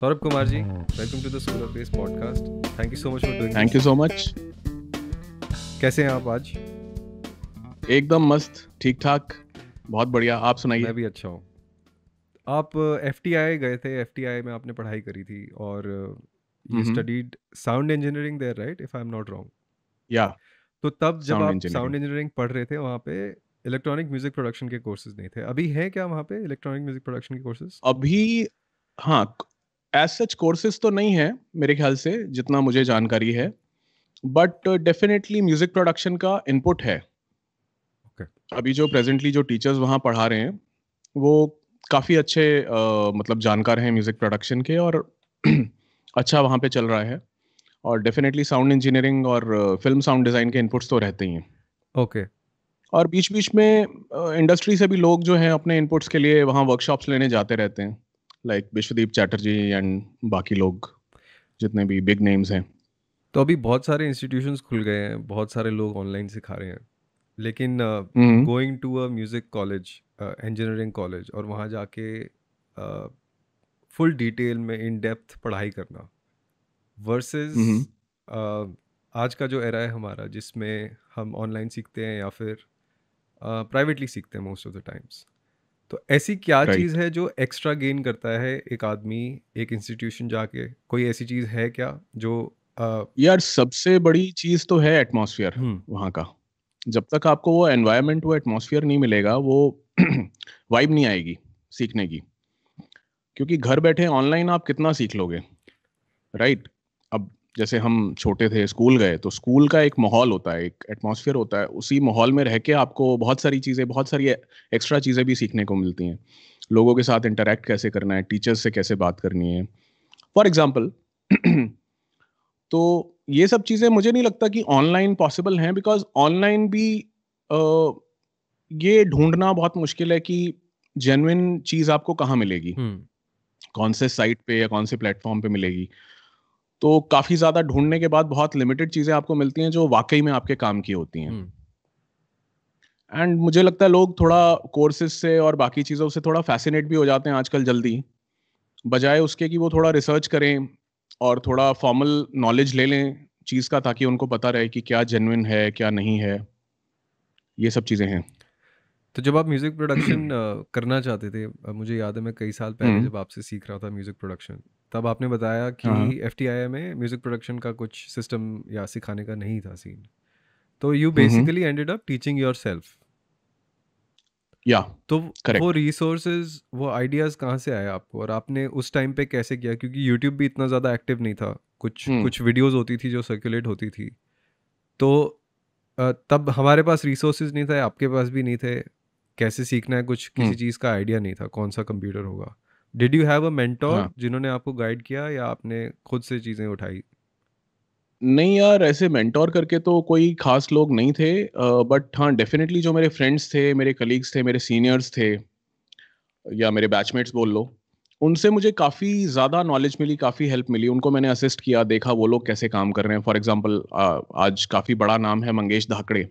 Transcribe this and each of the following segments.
Saurabh Kumar ji, welcome to the solar base podcast. Thank you so much for doing thank you this. So much. कैसे हैं आप आज? एकदम मस्त, ठीक ठाक, बहुत बढ़िया। आप मैं सुनाइए। भी अच्छा हूँ। आप एफ गए थे, एफ में आपने पढ़ाई करी थी और you hmm. Studied sound engineering there, right, if I am not wrong. या तो तब जब साउंड आप इंजीनियरिंग। साउंड इंजीनियरिंग पढ़ रहे थे वहाँ पे इलेक्ट्रॉनिक म्यूजिक प्रोडक्शन के कोर्सेज नहीं थे। अभी हैं क्या वहाँ पे इलेक्ट्रॉनिक म्यूजिक प्रोडक्शन के कोर्सेज? अभी हाँ, एज सच कोर्सेज तो नहीं है मेरे ख्याल से, जितना मुझे जानकारी है। बट डेफिनेटली म्यूजिक प्रोडक्शन का इनपुट है। ओके। अभी जो प्रेजेंटली जो टीचर्स वहाँ पढ़ा रहे हैं वो काफ़ी अच्छे मतलब जानकार हैं म्यूजिक प्रोडक्शन के, और अच्छा वहाँ पे चल रहा है। और डेफिनेटली साउंड इंजीनियरिंग और फिल्म साउंड डिज़ाइन के इनपुट्स तो रहते ही हैं। ओके। और बीच बीच में इंडस्ट्री से भी लोग जो हैं अपने इनपुट्स के लिए वहाँ वर्कशॉप्स लेने जाते रहते हैं, लाइक विश्वदीप चैटर्जी एंड बाकी लोग, जितने भी बिग नेम्स हैं। तो अभी बहुत सारे इंस्टीट्यूशंस खुल गए हैं, बहुत सारे लोग ऑनलाइन सिखा रहे हैं, लेकिन हम्म। Going to a music college, engineering college, और वहाँ जाके फुल डिटेल में इन डेप्थ पढ़ाई करना वर्सेस हम्म। आज का जो एरा है हमारा, जिसमें हम ऑनलाइन सीखते हैं या फिर प्राइवेटली सीखते हैं मोस्ट ऑफ द टाइम्स। तो ऐसी क्या चीज़ राइट। है जो एक्स्ट्रा गेन करता है एक आदमी एक इंस्टीट्यूशन जाके? कोई ऐसी चीज़ है क्या जो अ, यार सबसे बड़ी चीज़ तो है एटमॉस्फेयर हम्म। वहाँ का। जब तक आपको वो एनवायरनमेंट, वो एटमॉस्फेयर नहीं मिलेगा, वो वाइब नहीं आएगी सीखने की। क्योंकि घर बैठे ऑनलाइन आप कितना सीख लोगे, राइट? अब जैसे हम छोटे थे, स्कूल गए, तो स्कूल का एक माहौल होता है, एक एटमॉस्फेयर होता है। उसी माहौल में रह के आपको बहुत सारी चीज़ें, बहुत सारी एक्स्ट्रा चीज़ें भी सीखने को मिलती हैं। लोगों के साथ इंटरैक्ट कैसे करना है, टीचर्स से कैसे बात करनी है, फॉर एग्जाम्पल। तो ये सब चीज़ें मुझे नहीं लगता कि ऑनलाइन पॉसिबल हैं, बिकॉज ऑनलाइन भी अ, ये ढूंढना बहुत मुश्किल है कि जेन्युइन चीज़ आपको कहाँ मिलेगी, हम्म। कौन से साइट पे या कौन से प्लेटफॉर्म पे मिलेगी। तो काफ़ी ज़्यादा ढूँढने के बाद बहुत लिमिटेड चीज़ें आपको मिलती हैं जो वाक़ई में आपके काम की होती हैं। हम्म। एंड मुझे लगता है लोग थोड़ा कोर्सेज़ से और बाकी चीज़ों से थोड़ा फ़ैसिनेट भी हो जाते हैं आजकल जल्दी, बजाय उसके कि वो थोड़ा रिसर्च करें और थोड़ा फॉर्मल नॉलेज ले लें चीज़ का, ताकि उनको पता रहे कि क्या जेन्युइन है, क्या नहीं है। ये सब चीज़ें हैं। तो जब आप म्यूज़िक प्रोडक्शन करना चाहते थे, मुझे याद है मैं कई साल पहले हुँ। जब आपसे सीख रहा था म्यूज़िक प्रोडक्शन, तब आपने बताया कि हाँ, हाँ। एफटीआई में म्यूज़िक प्रोडक्शन का कुछ सिस्टम या सिखाने का नहीं था सीन। तो you hmm, hmm. Basically ended up teaching yourself. या तो वो करेक्ट। रिसोर्सेज, वो आइडियाज़ कहाँ से आए आपको, और आपने उस टाइम पे कैसे किया? क्योंकि यूट्यूब भी इतना ज़्यादा एक्टिव नहीं था, कुछ हुँ, कुछ वीडियोस होती थी जो सर्कुलेट होती थी। तो तब हमारे पास रिसोर्सेज नहीं थे, आपके पास भी नहीं थे। कैसे सीखना है, कुछ हुँ। किसी चीज़ का आइडिया नहीं था, कौन सा कंप्यूटर होगा। डिड यू हैव अ हाँ। मेंटोर जिन्होंने आपको गाइड किया, या आपने खुद से चीज़ें उठाई? नहीं यार, ऐसे मेंटोर करके तो कोई ख़ास लोग नहीं थे, बट हाँ, डेफ़िनेटली जो मेरे फ्रेंड्स थे, मेरे कलीग्स थे, मेरे सीनियर्स थे, या मेरे बैचमेट्स बोल लो, उनसे मुझे काफ़ी ज़्यादा नॉलेज मिली, काफ़ी हेल्प मिली। उनको मैंने असिस्ट किया, देखा वो लोग कैसे काम कर रहे हैं। फॉर एग्ज़ाम्पल आज काफ़ी बड़ा नाम है मंगेश धाकड़े,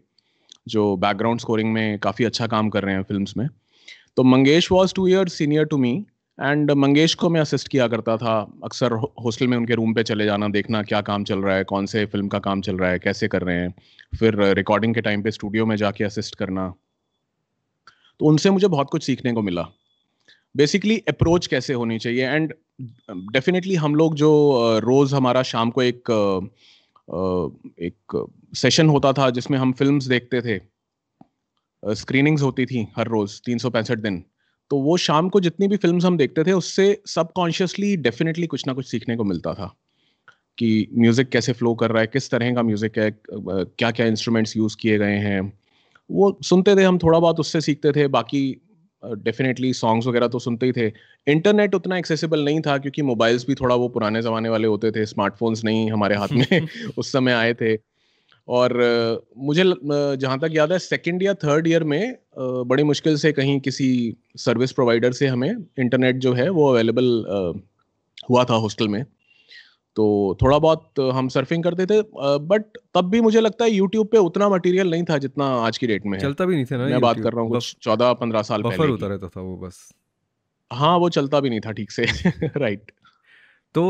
जो बैकग्राउंड स्कोरिंग में काफ़ी अच्छा काम कर रहे हैं फ़िल्म्स में। तो Mangesh was 2 years senior to me, and Mangesh को मैं असिस्ट किया करता था। अक्सर हॉस्टल में उनके रूम पे चले जाना, देखना क्या काम चल रहा है, कौन से फ़िल्म का काम चल रहा है, कैसे कर रहे हैं। फिर रिकॉर्डिंग के टाइम पे स्टूडियो में जाके असिस्ट करना। तो उनसे मुझे बहुत कुछ सीखने को मिला। बेसिकली अप्रोच कैसे होनी चाहिए। एंड डेफ़िनेटली हम लोग जो रोज़ हमारा शाम को एक सेशन होता था जिसमें हम फ़िल्म्स देखते थे। स्क्रीनिंग्स होती थी हर रोज़ 365 दिन। तो वो शाम को जितनी भी फ़िल्म्स हम देखते थे, उससे सबकॉन्शियसली डेफ़िनेटली कुछ ना कुछ सीखने को मिलता था कि म्यूज़िक कैसे फ़्लो कर रहा है, किस तरह का म्यूज़िक है, क्या-क्या इंस्ट्रूमेंट्स यूज़ किए गए हैं। वो सुनते थे हम, थोड़ा बहुत उससे सीखते थे। बाकी डेफ़िनेटली सॉन्ग्स वगैरह तो सुनते ही थे। इंटरनेट उतना एक्सेसिबल नहीं था, क्योंकि मोबाइल्स भी थोड़ा वो पुराने ज़माने वाले होते थे, स्मार्टफ़ोन्स नहीं हमारे हाथ में उस समय आए थे। और जहाँ तक याद है, सेकंड या थर्ड ईयर में बड़ी मुश्किल से कहीं किसी सर्विस प्रोवाइडर से हमें इंटरनेट जो है वो अवेलेबल हुआ था हॉस्टल में। तो थोड़ा बहुत हम सर्फिंग करते थे, बट तब भी मुझे लगता है यूट्यूब पे उतना मटेरियल नहीं था जितना आज की डेट में है। चलता भी नहीं था ना मैं बात कर यूट्यूब, रहा हूँ बफ कुछ 14-15 साल बफर पहले होता की। रहता था वो बस। हाँ, वो चलता भी नहीं था ठीक से। राइट। तो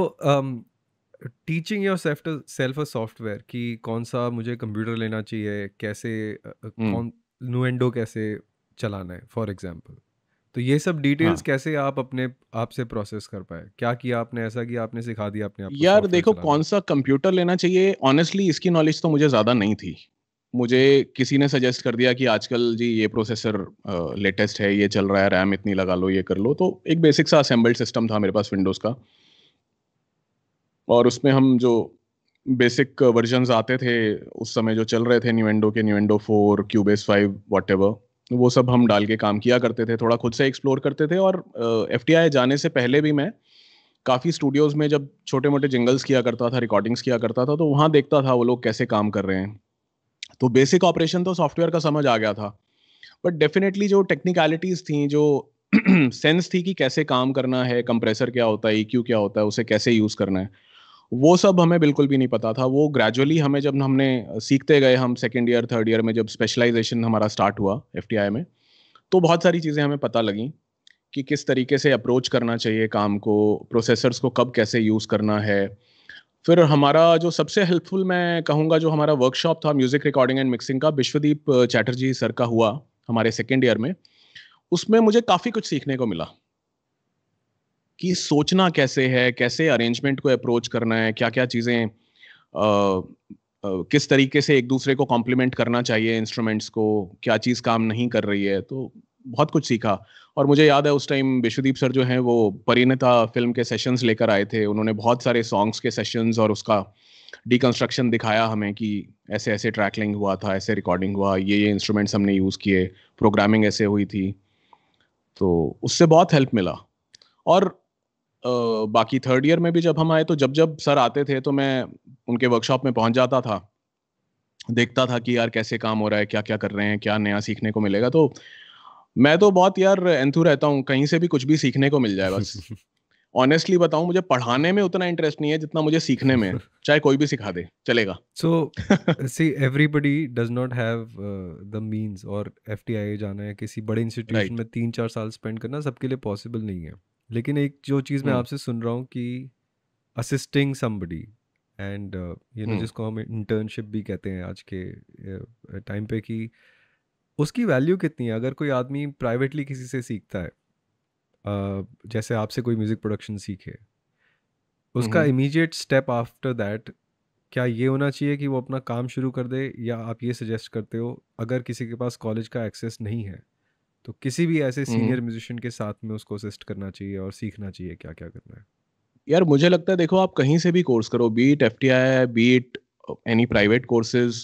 teaching your self a software कि कौन सा मुझे कंप्यूटर लेना चाहिए, कैसे हम्म। कौन नुएंडो कैसे चलाना है फॉर एग्जांपल, तो ये सब डिटेल्स हाँ कैसे आप अपने आप से प्रोसेस कर पाए? क्या किया आपने ऐसा कि आपने सिखा दिया अपने आप को यार सॉफ्टवेयर देखो, चलाना? कौन सा कंप्यूटर लेना चाहिए, ऑनेस्टली इसकी नॉलेज तो मुझे ज़्यादा नहीं थी। मुझे किसी ने सजेस्ट कर दिया कि आजकल जी ये प्रोसेसर लेटेस्ट है, ये चल रहा है, रैम इतनी लगा लो, ये कर लो। तो एक बेसिक सा असेंबल्ड सिस्टम था मेरे पास विंडोज़ का, और उसमें हम जो बेसिक वर्जन्स आते थे उस समय जो चल रहे थे, न्यूएंडो के, न्यूएंडो 4, क्यूबेस 5, वॉटेवर, वो सब हम डाल के काम किया करते थे, थोड़ा खुद से एक्सप्लोर करते थे। और एफटीआई जाने से पहले भी मैं काफ़ी स्टूडियोज़ में जब छोटे मोटे जिंगल्स किया करता था, रिकॉर्डिंग्स किया करता था, तो वहाँ देखता था वो लोग कैसे काम कर रहे हैं। तो बेसिक ऑपरेशन तो सॉफ्टवेयर का समझ आ गया था, बट डेफिनेटली जो टेक्निकलिटीज़ थी, जो सेंस थी कि कैसे काम करना है, कंप्रेसर क्या होता है, ईक्यू क्या होता है, उसे कैसे यूज़ करना है, वो सब हमें बिल्कुल भी नहीं पता था। वो ग्रेजुअली हमें जब हमने सीखते गए, हम सेकंड ईयर थर्ड ईयर में जब स्पेशलाइजेशन हमारा स्टार्ट हुआ एफटीआई में, तो बहुत सारी चीज़ें हमें पता लगी कि किस तरीके से अप्रोच करना चाहिए काम को, प्रोसेसर्स को कब कैसे यूज़ करना है। फिर हमारा जो सबसे हेल्पफुल मैं कहूँगा, जो हमारा वर्कशॉप था म्यूज़िक रिकॉर्डिंग एंड मिक्सिंग का, विश्वदीप चैटर्जी सर का हुआ हमारे सेकंड ईयर में। उसमें मुझे काफ़ी कुछ सीखने को मिला कि सोचना कैसे है, कैसे अरेंजमेंट को अप्रोच करना है, क्या-क्या चीज़ें किस तरीके से एक दूसरे को कॉम्प्लीमेंट करना चाहिए इंस्ट्रूमेंट्स को, क्या चीज़ काम नहीं कर रही है। तो बहुत कुछ सीखा। और मुझे याद है उस टाइम विश्वदीप सर जो हैं वो परिणीता फ़िल्म के सेशंस लेकर आए थे। उन्होंने बहुत सारे सॉन्ग्स के सेशंस और उसका डिकंस्ट्रक्शन दिखाया हमें कि ऐसे-ऐसे ट्रैकलिंग हुआ था, ऐसे रिकॉर्डिंग हुआ, ये इंस्ट्रूमेंट्स हमने यूज़ किए, प्रोग्रामिंग ऐसे हुई थी। तो उससे बहुत हेल्प मिला। और अ, बाकी थर्ड ईयर में भी जब हम आए, तो जब-जब सर आते थे तो मैं उनके वर्कशॉप में पहुँच जाता था। देखता था कि यार कैसे काम हो रहा है, क्या-क्या कर रहे हैं, क्या नया सीखने को मिलेगा। तो मैं तो बहुत यार एंथू रहता हूँ, कहीं से भी कुछ भी सीखने को मिल जाए बस। ऑनेस्टली बताऊँ, मुझे पढ़ाने में उतना इंटरेस्ट नहीं है जितना मुझे सीखने में है। चाहे कोई भी सिखा दे, चलेगा। So see everybody does not have the means, और एफटीआई जाना है किसी बड़े इंस्टीट्यूशन राइट। में 3-4 साल स्पेंड करना सबके लिए पॉसिबल नहीं है। लेकिन एक जो चीज़ मैं हुँ, आपसे सुन रहा हूँ कि असिस्टिंग समबडी एंड हुँ, जिसको हम इंटर्नशिप भी कहते हैं आज के टाइम पे, कि उसकी वैल्यू कितनी है अगर कोई आदमी प्राइवेटली किसी से सीखता है, जैसे आपसे कोई म्यूज़िक प्रोडक्शन सीखे, हुँ, उसका हुँ। इमीडिएट स्टेप आफ्टर दैट क्या ये होना चाहिए कि वो अपना काम शुरू कर दे, या आप ये सजेस्ट करते हो अगर किसी के पास कॉलेज का एक्सेस नहीं है तो किसी भी ऐसे हुँ, हुँ। सीनियर म्यूजिशियन के साथ में उसको असिस्ट करना चाहिए और सीखना चाहिए क्या क्या करना है? यार मुझे लगता है, देखो, आप कहीं से भी कोर्स करो, B it FTI, B it any private courses,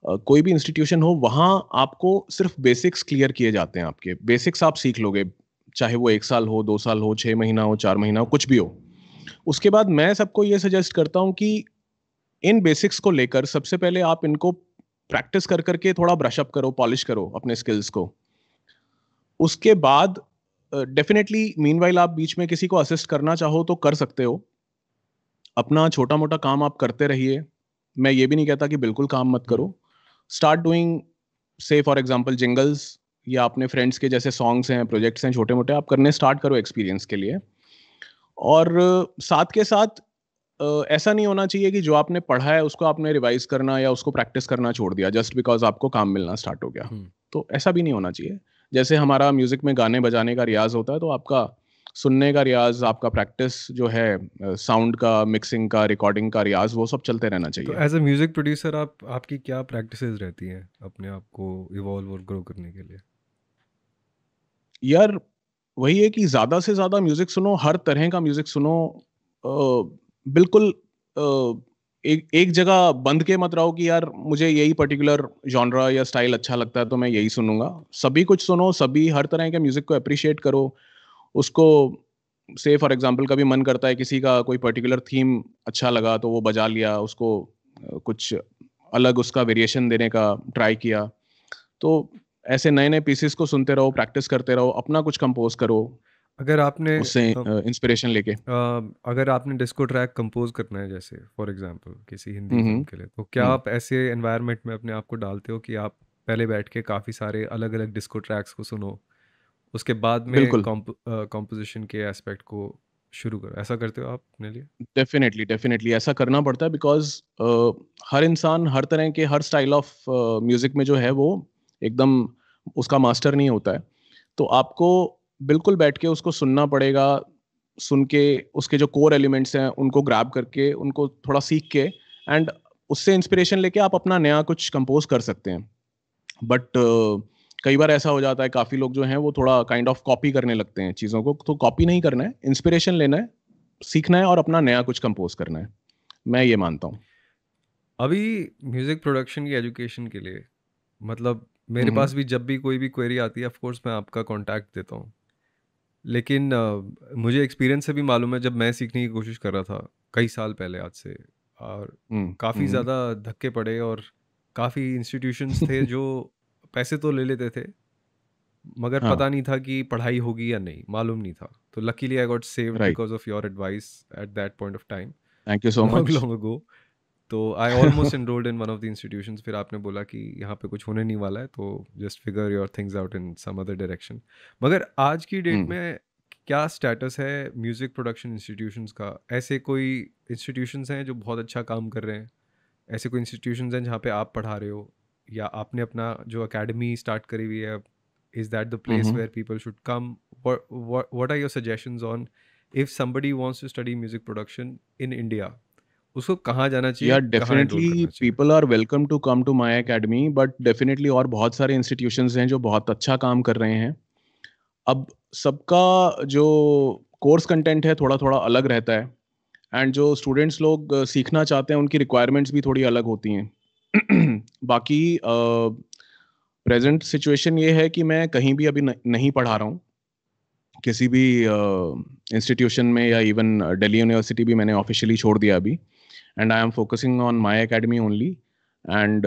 कोई भी इंस्टीट्यूशन हो, वहाँ आपको सिर्फ बेसिक्स क्लियर किए जाते हैं आपके। बेसिक्स आप सीख लोगे, चाहे वो 1 साल हो, 2 साल हो, 6 महीना हो, 4 महीना हो, कुछ भी हो। उसके बाद मैं सबको ये सजेस्ट करता हूँ कि इन बेसिक्स को लेकर सबसे पहले आप इनको प्रैक्टिस कर के थोड़ा ब्रश अप करो, पॉलिश करो अपने स्किल्स को। उसके बाद डेफ़िनेटली मीनवाइल आप बीच में किसी को असिस्ट करना चाहो तो कर सकते हो। अपना छोटा-मोटा काम आप करते रहिए। मैं ये भी नहीं कहता कि बिल्कुल काम मत हम्म। करो। स्टार्ट डूइंग, से फॉर एग्ज़ाम्पल जिंगल्स, या अपने फ्रेंड्स के जैसे सॉन्ग्स हैं, प्रोजेक्ट्स हैं छोटे-मोटे, आप करने स्टार्ट करो एक्सपीरियंस के लिए। और साथ के साथ ऐसा नहीं होना चाहिए कि जो आपने पढ़ा है उसको आपने रिवाइज़ करना या उसको प्रैक्टिस करना छोड़ दिया जस्ट बिकॉज़ आपको काम मिलना स्टार्ट हो गया। हम्म। तो ऐसा भी नहीं होना चाहिए। जैसे हमारा म्यूज़िक में गाने बजाने का रियाज़ होता है, तो आपका सुनने का रियाज़, आपका प्रैक्टिस जो है साउंड का, मिक्सिंग का, रिकॉर्डिंग का रियाज़, वो सब चलते रहना तो चाहिए। एज अ म्यूजिक प्रोड्यूसर आप आपकी क्या प्रैक्टिसेस रहती हैं अपने आप को इवॉल्व और ग्रो करने के लिए? यार वही है कि ज़्यादा से ज़्यादा म्यूज़िक सुनो, हर तरह का म्यूज़िक सुनो। बिल्कुल एक एक जगह बंध के मत रहो कि यार मुझे यही पर्टिकुलर जॉनरा या स्टाइल अच्छा लगता है तो मैं यही सुनूँगा। सभी कुछ सुनो, सभी हर तरह के म्यूज़िक को एप्रिशिएट करो। उसको, से फॉर एग्ज़ाम्पल, कभी मन करता है किसी का कोई पर्टिकुलर थीम अच्छा लगा तो वो बजा लिया, उसको कुछ अलग उसका वेरिएशन देने का ट्राई किया। तो ऐसे नए-नए पीसेस को सुनते रहो, प्रैक्टिस करते रहो, अपना कुछ कंपोज़ करो, अगर आपने उससे इंस्पिरेशन लेके। अगर आपने डिस्को ट्रैक कंपोज करना है जैसे फॉर एग्जांपल किसी हिंदी हुँ, फिल्म हुँ, के लिए, तो क्या हुँ। आप ऐसे एनवायरनमेंट में अपने आप को डालते हो कि आप पहले बैठ के काफ़ी सारे अलग अलग डिस्को ट्रैक्स को सुनो, उसके बाद में बिल्कुल। कॉम्पोजिशन के एस्पेक्ट को शुरू करो, ऐसा करते हो आप अपने लिए? डेफिनेटली डेफिनेटली ऐसा करना पड़ता है, बिकॉज हर इंसान हर तरह के हर स्टाइल ऑफ म्यूजिक में जो है वो एकदम उसका मास्टर नहीं होता है। तो आपको बिल्कुल बैठ के उसको सुनना पड़ेगा, सुन के उसके जो कोर एलिमेंट्स हैं उनको ग्रैब करके उनको थोड़ा सीख के एंड उससे इंस्पिरेशन लेके आप अपना नया कुछ कंपोज कर सकते हैं। बट कई बार ऐसा हो जाता है, काफ़ी लोग जो हैं वो थोड़ा काइंड ऑफ कॉपी करने लगते हैं चीज़ों को। तो कॉपी नहीं करना है, इंस्पिरेशन लेना है, सीखना है और अपना नया कुछ कंपोज करना है। मैं ये मानता हूँ। अभी म्यूज़िक प्रोडक्शन की एजुकेशन के लिए, मतलब मेरे हम्म। पास भी जब भी कोई भी क्वेरी आती है, ऑफ कोर्स मैं आपका कांटेक्ट देता हूँ। लेकिन मुझे एक्सपीरियंस से भी मालूम है, जब मैं सीखने की कोशिश कर रहा था कई साल पहले आज से, और काफ़ी हम्म। ज़्यादा धक्के पड़े, और काफ़ी इंस्टीट्यूशंस थे जो पैसे तो ले लेते थे, मगर हाँ। पता नहीं था कि पढ़ाई होगी या नहीं, मालूम नहीं था। तो luckily I got saved right. Because of your advice at that point of time, thank you so long much. Long ago. तो I almost enrolled in one of the institutions, फिर आपने बोला कि यहाँ पे कुछ होने नहीं वाला है, तो just figure your things out in some other direction. मगर आज की डेट हम्म। में क्या स्टेटस है म्यूज़िक प्रोडक्शन इंस्टीट्यूशंस का? ऐसे कोई इंस्टीट्यूशंस हैं जो बहुत अच्छा काम कर रहे हैं? ऐसे कोई इंस्टीट्यूशंस हैं जहाँ पे आप पढ़ा रहे हो, या आपने अपना जो अकेडमी स्टार्ट करी हुई है, is that the place hmm. Where people should come? What are your suggestions on if somebody wants to study music production in India, उसको कहाँ जाना चाहिए, या कहाँ एनरोल डेफिनेटली करना चाहिए? People are welcome to come to my academy, but definitely और बहुत सारे इंस्टीट्यूशंस हैं जो बहुत अच्छा काम कर रहे हैं। अब सबका जो कोर्स कंटेंट है थोड़ा थोड़ा अलग रहता है, एंड जो स्टूडेंट्स लोग सीखना चाहते हैं उनकी रिक्वायरमेंट्स भी थोड़ी अलग होती हैं। बाकी प्रेजेंट सिचुएशन ये है कि मैं कहीं भी अभी नहीं पढ़ा रहा हूँ किसी भी इंस्टीट्यूशन में, या इवन दिल्ली यूनिवर्सिटी भी मैंने ऑफिशियली छोड़ दिया अभी। And I am focusing on my academy only, and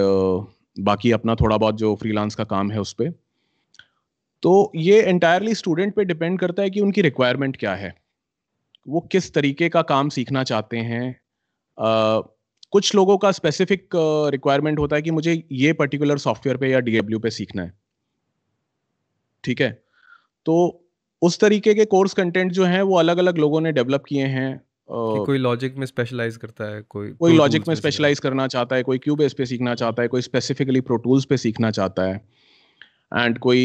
बाकी अपना थोड़ा बहुत जो फ्रीलांस का काम है उस पर। तो ये एंटायरली स्टूडेंट पे डिपेंड करता है कि उनकी रिक्वायरमेंट क्या है, वो किस तरीके का काम सीखना चाहते हैं। अ, कुछ लोगों का स्पेसिफिक रिक्वायरमेंट होता है कि मुझे ये पर्टिकुलर सॉफ्टवेयर पे या डीडब्ल्यू पे सीखना है, ठीक है। तो उस तरीके के कोर्स कंटेंट जो हैं वो अलग अलग लोगों ने डेवलप किए हैं। कि कोई लॉजिक में स्पेशलाइज करता है, कोई कोई प्रो लॉजिक टूल्स में में सिखाता स्पेशलाइज करना चाहता है, कोई क्यूबेस पे सीखना चाहता है, कोई स्पेसिफिकली प्रो टूल्स पे सीखना चाहता है, एंड कोई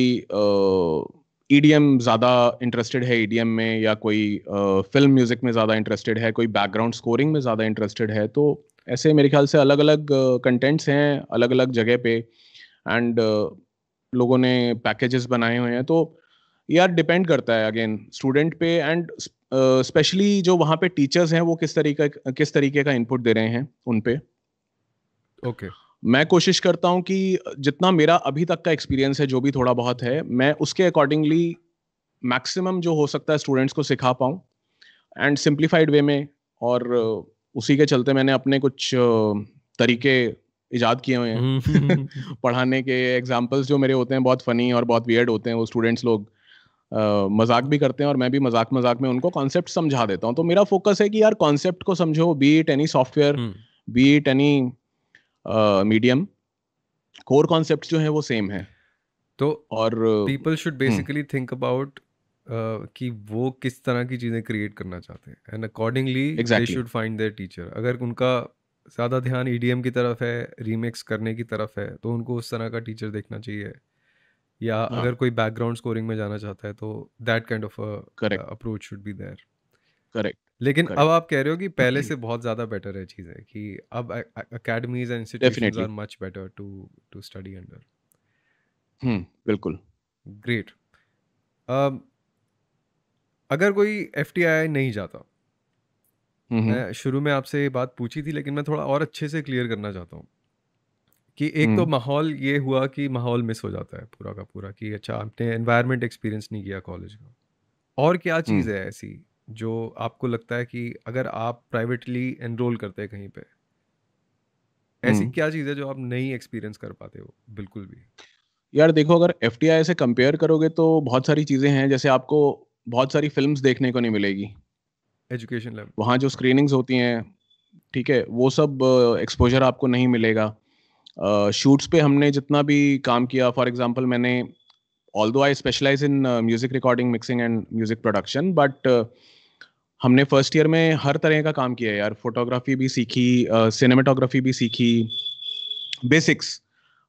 ईडीएम ज़्यादा इंटरेस्टेड है ईडीएम में, या कोई फिल्म म्यूजिक में ज़्यादा इंटरेस्टेड है, कोई बैकग्राउंड स्कोरिंग में ज़्यादा इंटरेस्टेड है। तो ऐसे मेरे ख्याल से अलग अलग कंटेंट्स हैं अलग अलग जगह पे, एंड लोगों ने पैकेजेस बनाए हुए हैं। तो यार डिपेंड करता है अगेन स्टूडेंट पे, एंड स्पेशली जो वहाँ पे टीचर्स हैं वो किस तरीके का इनपुट दे रहे हैं उन पे। है। ओके। मैं कोशिश करता हूँ कि जितना मेरा अभी तक का एक्सपीरियंस है जो भी थोड़ा बहुत है, मैं उसके अकॉर्डिंगली मैक्सिमम जो हो सकता है स्टूडेंट्स को सिखा पाऊँ, एंड सिंप्लीफाइड वे में। और उसी के चलते मैंने अपने कुछ तरीके इजाद किए हुए हैं। पढ़ाने के एग्जाम्पल्स जो मेरे होते हैं बहुत फनी और बहुत वियर्ड होते हैं, वो स्टूडेंट्स लोग मजाक भी करते हैं, और मैं भी मजाक मजाक में उनको कॉन्सेप्ट समझा देता हूँ। तो मेरा फोकस है कि यार कॉन्सेप्ट को समझो, B it any software, B it any medium, core concept जो है वो सेम है। तो और people should basically think about कि वो किस तरह की चीज़ें क्रिएट करना चाहते हैं, and accordingly they exactly should find there teacher. अगर उनका ज़्यादा ध्यान ईडीएम की तरफ है, रीमिक्स करने की तरफ है, तो उनको उस तरह का टीचर देखना चाहिए। या हाँ। अगर कोई बैकग्राउंड स्कोरिंग में जाना चाहता है, तो that kind of correct. Approach should be there. Correct. लेकिन अब करेक्ट। आप कह रहे हो कि पहले से बहुत ज़्यादा बेटर है चीज़ें, कि अब academies and institutions are definitely. Much better to to study under. बिल्कुल। ग्रेट। अगर कोई एफटीआई नहीं जाता, हम्म। मैं शुरू में आपसे ये बात पूछी थी, लेकिन मैं थोड़ा और अच्छे से क्लियर करना चाहता हूँ कि एक तो हम्म। माहौल ये हुआ कि माहौल मिस हो जाता है पूरा का पूरा, कि अच्छा आपने एनवायरनमेंट एक्सपीरियंस नहीं किया कॉलेज का। और क्या चीज़ हम्म। है ऐसी जो आपको लगता है कि अगर आप प्राइवेटली एनरोल करते हैं कहीं पे, ऐसी हम्म। क्या चीज़ है जो आप नहीं एक्सपीरियंस कर पाते हो बिल्कुल भी? यार देखो, अगर एफटीआई से कंपेयर करोगे तो बहुत सारी चीज़ें हैं, जैसे आपको बहुत सारी फिल्म्स देखने को नहीं मिलेगी एजुकेशन लेवल। वहाँ, जो स्क्रीनिंग्स होती हैं, ठीक है, वो सब एक्सपोजर आपको नहीं मिलेगा। शूट्स पे हमने जितना भी काम किया, फॉर एग्जांपल मैंने, although I specialise in music recording, mixing and music production, but हमने फर्स्ट ईयर में हर तरह का काम किया यार, फोटोग्राफी भी सीखी, सिनेमेटोग्राफी भी सीखी, बेसिक्स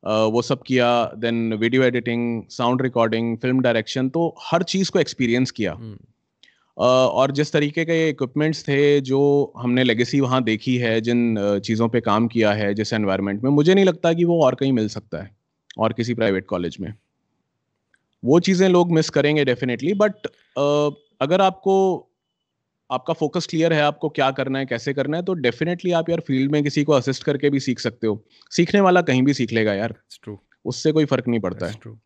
वो सब किया, then video editing, sound recording, film direction, तो हर चीज़ को एक्सपीरियंस किया। और जिस तरीके के इक्विपमेंट्स थे, जो हमने लेगेसी वहाँ देखी है, जिन चीज़ों पे काम किया है, जिस एनवायरनमेंट में, मुझे नहीं लगता कि वो और कहीं मिल सकता है और किसी प्राइवेट कॉलेज में। वो चीज़ें लोग मिस करेंगे डेफिनेटली, बट अगर आपका फोकस क्लियर है, आपको क्या करना है, कैसे करना है, तो डेफिनेटली आप यार फील्ड में किसी को असिस्ट करके भी सीख सकते हो। सीखने वाला कहीं भी सीख लेगा यार, दैट्स ट्रू, उससे कोई फर्क नहीं पड़ता दैट्स है। ट्रू।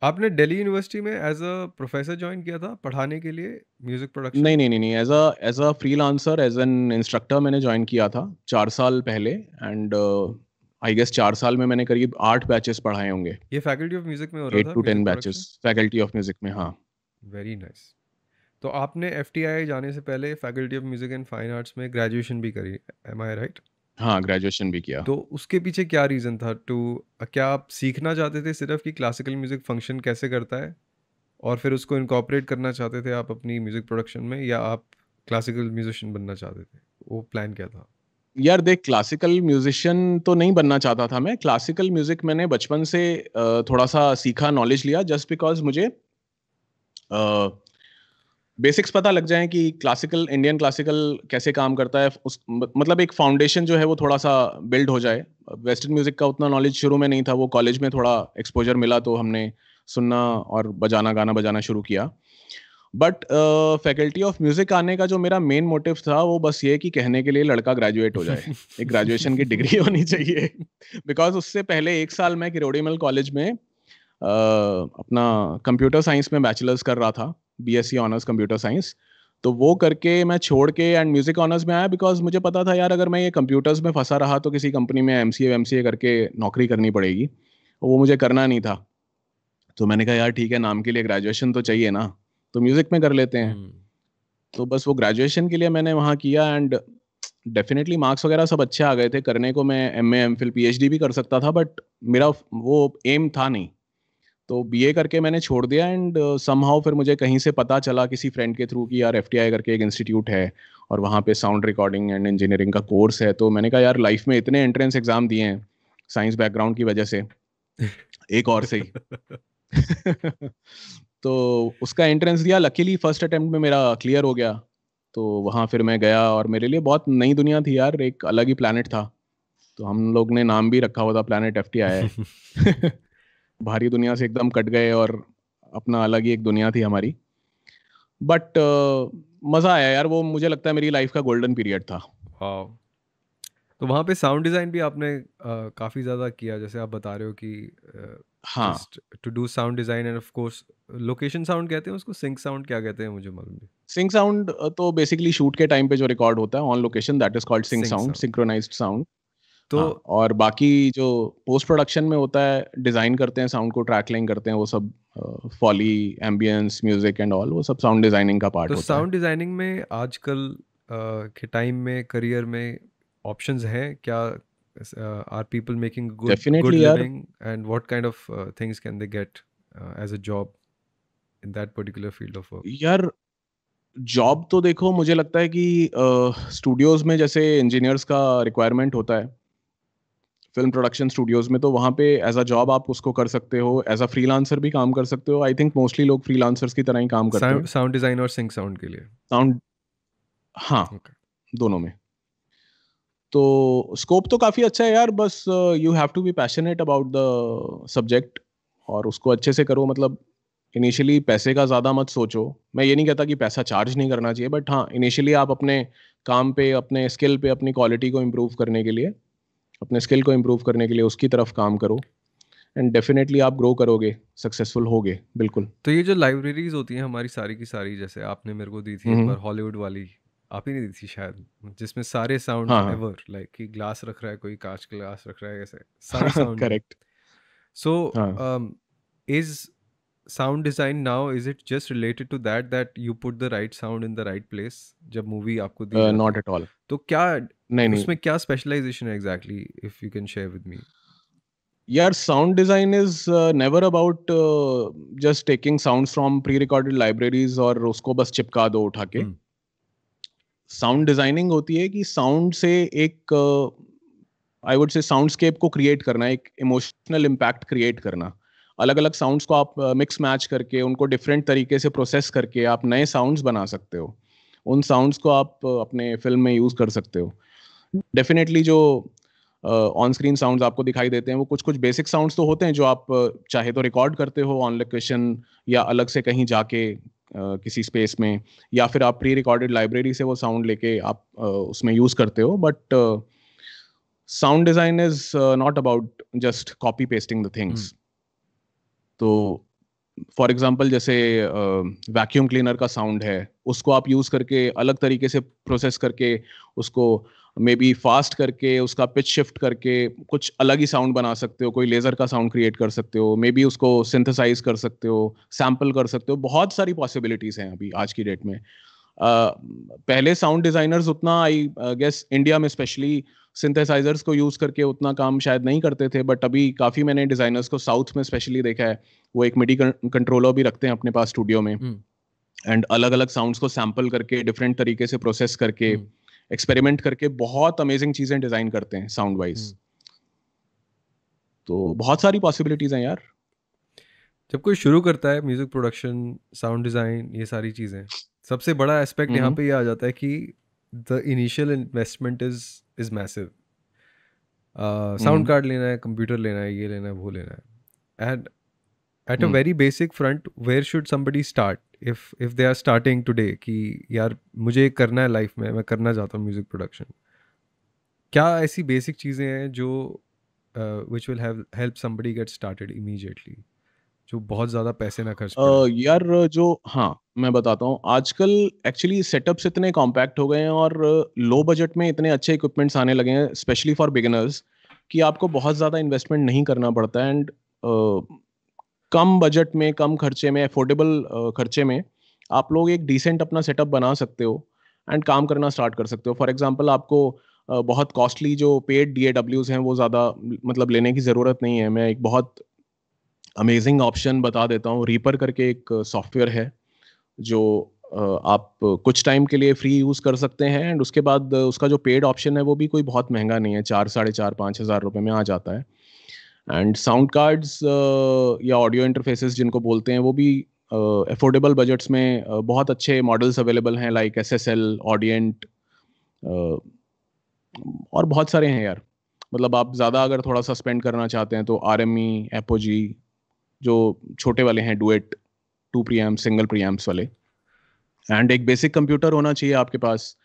आपने दिल्ली यूनिवर्सिटी में एज अ प्रोफेसर ज्वाइन किया था पढ़ाने के लिए म्यूजिक नहीं प्रोडक्शन? नहीं नहीं नहीं, as a freelancer, as an instructor मैंने ज्वाइन किया था 4 साल पहले। एंड आई गेस 4 साल में मैंने करीब 8 बैचेस पढ़ाए होंगे। ये फैकल्टी ऑफ म्यूजिक में हो रहा एट था, to ten music batches production? Faculty of music में, हाँ। Very nice. तो आपने एफटीआई जाने से पहले faculty of music and fine arts में ग्रेजुएशन भी करी, एम आई राइट? हाँ, ग्रेजुएशन भी किया। तो उसके पीछे क्या रीज़न था टू, क्या आप सीखना चाहते थे सिर्फ कि क्लासिकल म्यूजिक फंक्शन कैसे करता है और फिर उसको इनकॉर्पोरेट करना चाहते थे आप अपनी म्यूजिक प्रोडक्शन में, या आप क्लासिकल म्यूजिशियन बनना चाहते थे? वो प्लान क्या था? यार देख, क्लासिकल म्यूजिशियन तो नहीं बनना चाहता था मैं। क्लासिकल म्यूजिक मैंने बचपन से थोड़ा सा सीखा, नॉलेज लिया, जस्ट बिकॉज मुझे बेसिक्स पता लग जाए कि क्लासिकल, इंडियन क्लासिकल कैसे काम करता है, उस मतलब एक फाउंडेशन जो है वो थोड़ा सा बिल्ड हो जाए। वेस्टर्न म्यूजिक का उतना नॉलेज शुरू में नहीं था, वो कॉलेज में थोड़ा एक्सपोजर मिला तो हमने सुनना और बजाना, गाना बजाना शुरू किया। बट फैकल्टी ऑफ म्यूजिक आने का जो मेरा मेन मोटिव था, वो बस ये कि कहने के लिए लड़का ग्रेजुएट हो जाए, एक ग्रेजुएशन की डिग्री होनी चाहिए। बिकॉज उससे पहले 1 साल मैं किरोड़ीमल कॉलेज में अपना कंप्यूटर साइंस में बैचलर्स कर रहा था, बीएससी ऑनर्स कंप्यूटर साइंस। तो वो करके मैं छोड़ के एंड म्यूजिक ऑनर्स में आया, बिकॉज मुझे पता था यार, अगर मैं ये कंप्यूटर्स में फंसा रहा तो किसी कंपनी में एमसीए करके नौकरी करनी पड़ेगी, वो मुझे करना नहीं था। तो मैंने कहा यार ठीक है, नाम के लिए ग्रेजुएशन तो चाहिए ना, तो म्यूजिक में कर लेते हैं। हम्म। तो बस वो ग्रेजुएशन के लिए मैंने वहाँ किया, एंड डेफिनेटली मार्क्स वगैरह सब अच्छे आ गए थे। करने को मैं एमए, एमफिल, पीएचडी भी कर सकता था, बट मेरा वो एम था नहीं। तो बीए करके मैंने छोड़ दिया, एंड समहाउ फिर मुझे कहीं से पता चला किसी फ्रेंड के थ्रू कि यार एफटीआई करके एक इंस्टीट्यूट है और वहाँ पे साउंड रिकॉर्डिंग एंड इंजीनियरिंग का कोर्स है। तो मैंने कहा यार, लाइफ में इतने एंट्रेंस एग्जाम दिए हैं साइंस बैकग्राउंड की वजह से, एक और से ही। तो उसका एंट्रेंस दिया, लकीली फर्स्ट अटेम्प्ट में मेरा क्लियर हो गया। तो वहाँ फिर मैं गया, और मेरे लिए बहुत नई दुनिया थी यार, एक अलग ही प्लानट था। तो हम लोग ने नाम भी रखा हुआ था, प्लानट एफटीआई है। बाहरी दुनिया से एकदम कट गए, और अपना अलग ही एक दुनिया थी हमारी। बट मज़ा आया यार, वो मुझे लगता है मेरी लाइफ का गोल्डन पीरियड था। वाओ। तो वहाँ पे साउंड डिज़ाइन भी आपने काफ़ी ज़्यादा किया, जैसे आप बता रहे हो कि हाँ, just to do sound design and of course location sound कहते हैं उसको, सिंक साउंड क्या कहते हैं मुझे मालूम नहीं। सिंक साउंड तो बेसिकली शूट के टाइम पे जो रिकॉर्ड होता है on location, that is called sync sync sound, sound. Synchronised sound. तो हाँ, और बाकी जो पोस्ट प्रोडक्शन में होता है, डिजाइन करते हैं साउंड को, ट्रैकलिंग करते हैं, वो सब foley, ambience, music and all, वो सब साउंड डिजाइनिंग का पार्ट तो होता है। साउंड डिज़ाइनिंग में आजकल के टाइम में करियर में ऑप्शंस हैं क्या? Are people making good definitely यार। Living and what kind of things can they get as a job in that particular field of work? यार जॉब तो देखो, मुझे लगता है कि स्टूडियोज में जैसे इंजीनियर्स का रिक्वायरमेंट होता है, फिल्म प्रोडक्शन स्टूडियोज में, तो वहाँ पे एज अ जॉब आप उसको कर सकते हो, एज अ फ्रीलांसर भी काम कर सकते हो। आई थिंक मोस्टली लोग फ्रीलांसर्स की तरह ही काम करते हैं। साउंड डिज़ाइन और सिंक साउंड के लिए? साउंड, हाँ, ओके। दोनों में। तो स्कोप तो काफ़ी अच्छा है यार, बस you have to be passionate about the subject, और उसको अच्छे से करो। मतलब इनिशियली पैसे का ज़्यादा मत सोचो। मैं ये नहीं कहता कि पैसा चार्ज नहीं करना चाहिए, बट हाँ, इनिशियली आप अपने काम पे, अपने स्किल पे, अपनी क्वालिटी को इम्प्रूव करने के लिए, अपने स्किल को इम्प्रूव करने के लिए उसकी तरफ काम करो, एंड डेफिनेटली आप ग्रो करोगे, सक्सेसफुल होगे, बिल्कुल। तो ये जो लाइब्रेरीज होती हैं हमारी सारी की सारी, जैसे आपने मेरे को दी थी एक हम्म। बार हॉलीवुड वाली, आप ही ने दी थी शायद, जिसमें सारे साउंड्स हाँ हाँ। एवर, लाइक कि ग्लास रख रहा है कोई, कांच का ग्लास रख रहा है, ऐसे सारी साउंड्स हैं। करेक्ट। सो हाँ, is sound design now, is it just related to that that you put the right sound in the right place जब मूवी आपको दी जाती नॉट है? At all. तो क्या नहीं नहीं उसमें क्या स्पेशलाइजेशन है exactly, if you can share with me? यार, sound design is never about just taking sounds from pre recorded libraries और उसको बस चिपका दो उठा के। साउंड डिजाइनिंग होती है कि साउंड से एक आई वुड से साउंडस्केप को क्रिएट करना, एक इमोशनल इम्पैक्ट क्रिएट करना। अलग अलग साउंड्स को आप मिक्स मैच करके उनको डिफरेंट तरीके से प्रोसेस करके आप नए साउंड्स बना सकते हो। उन साउंड्स को आप अपने फिल्म में यूज कर सकते हो। डेफिनेटली जो ऑन स्क्रीन साउंड्स आपको दिखाई देते हैं वो कुछ कुछ बेसिक साउंड्स तो होते हैं जो आप चाहे तो रिकॉर्ड करते हो ऑन लोकेशन या अलग से कहीं जाके किसी स्पेस में, या फिर आप प्री रिकॉर्डेड लाइब्रेरी से वो साउंड लेके आप उसमें यूज करते हो। But sound design is not about just copy pasting the things. तो फॉर एग्जाम्पल जैसे वैक्यूम क्लीनर का साउंड है, उसको आप यूज करके अलग तरीके से प्रोसेस करके उसको मे बी फास्ट करके उसका पिच शिफ्ट करके कुछ अलग ही साउंड बना सकते हो। कोई लेजर का साउंड क्रिएट कर सकते हो, मे बी उसको सिंथेसाइज कर सकते हो, सैम्पल कर सकते हो। बहुत सारी पॉसिबिलिटीज हैं अभी आज की डेट में। पहले साउंड डिजाइनर्स उतना आई गेस इंडिया में स्पेशली सिंथेसाइजर्स को यूज करके उतना काम शायद नहीं करते थे, बट अभी काफी मैंने डिजाइनर्स को साउथ में स्पेशली देखा है, वो एक मिडी कंट्रोलर भी रखते हैं अपने पास स्टूडियो में, एंड अलग अलग साउंड्स को सैम्पल करके डिफरेंट तरीके से प्रोसेस करके एक्सपेरिमेंट करके बहुत अमेजिंग चीजें डिजाइन करते हैं साउंड वाइज। तो बहुत सारी पॉसिबिलिटीज हैं यार। जब कोई शुरू करता है म्यूजिक प्रोडक्शन, साउंड डिज़ाइन, ये सारी चीज़ें, सबसे बड़ा एस्पेक्ट यहाँ पे ये आ जाता है कि the initial investment is massive. Sound card लेना है, कंप्यूटर लेना है, ये लेना है, वो लेना है। And at a very basic front, where should somebody start if they are starting today कि यार मुझे करना है लाइफ में, मैं करना चाहता हूँ म्यूजिक प्रोडक्शन। क्या ऐसी बेसिक चीज़ें हैं जो which will help somebody get started immediately, जो बहुत ज़्यादा पैसे ना खर्च पड़े? यार जो, हाँ मैं बताता हूँ, आजकल एक्चुअली सेटअप्स इतने कॉम्पैक्ट हो गए हैं और लो बजट में इतने अच्छे इक्विपमेंट्स आने लगे हैं स्पेशली फॉर बिगिनर्स, कि आपको बहुत ज़्यादा इन्वेस्टमेंट नहीं करना पड़ता है। एंड कम बजट में, कम खर्चे में, अफोर्डेबल खर्चे में आप लोग एक डिसेंट अपना सेटअप बना सकते हो एंड काम करना स्टार्ट कर सकते हो। फॉर एग्जांपल आपको बहुत कॉस्टली जो पेड DAWs हैं वो ज़्यादा मतलब लेने की ज़रूरत नहीं है। मैं एक बहुत अमेजिंग ऑप्शन बता देता हूँ। रीपर करके एक सॉफ्टवेयर है जो आप कुछ टाइम के लिए फ्री यूज़ कर सकते हैं, एंड उसके बाद उसका जो पेड ऑप्शन है वो भी कोई बहुत महंगा नहीं है, 4 साढ़े 4 5,000 रुपये में आ जाता है। एंड साउंड कार्ड्स या ऑडियो इंटरफेसेस जिनको बोलते हैं वो भी अफोर्डेबल बजट्स में बहुत अच्छे मॉडल्स अवेलेबल हैं, लाइक SSL, ऑडियंट, और बहुत सारे हैं यार। मतलब आप ज़्यादा अगर थोड़ा सा स्पेंड करना चाहते हैं तो RME, एपोजी, जो छोटे वाले हैं, डुएट, 2 प्रीएम्प, सिंगल प्रीएम्प्स वाले। एंड एक बेसिक कंप्यूटर होना चाहिए आपके पास।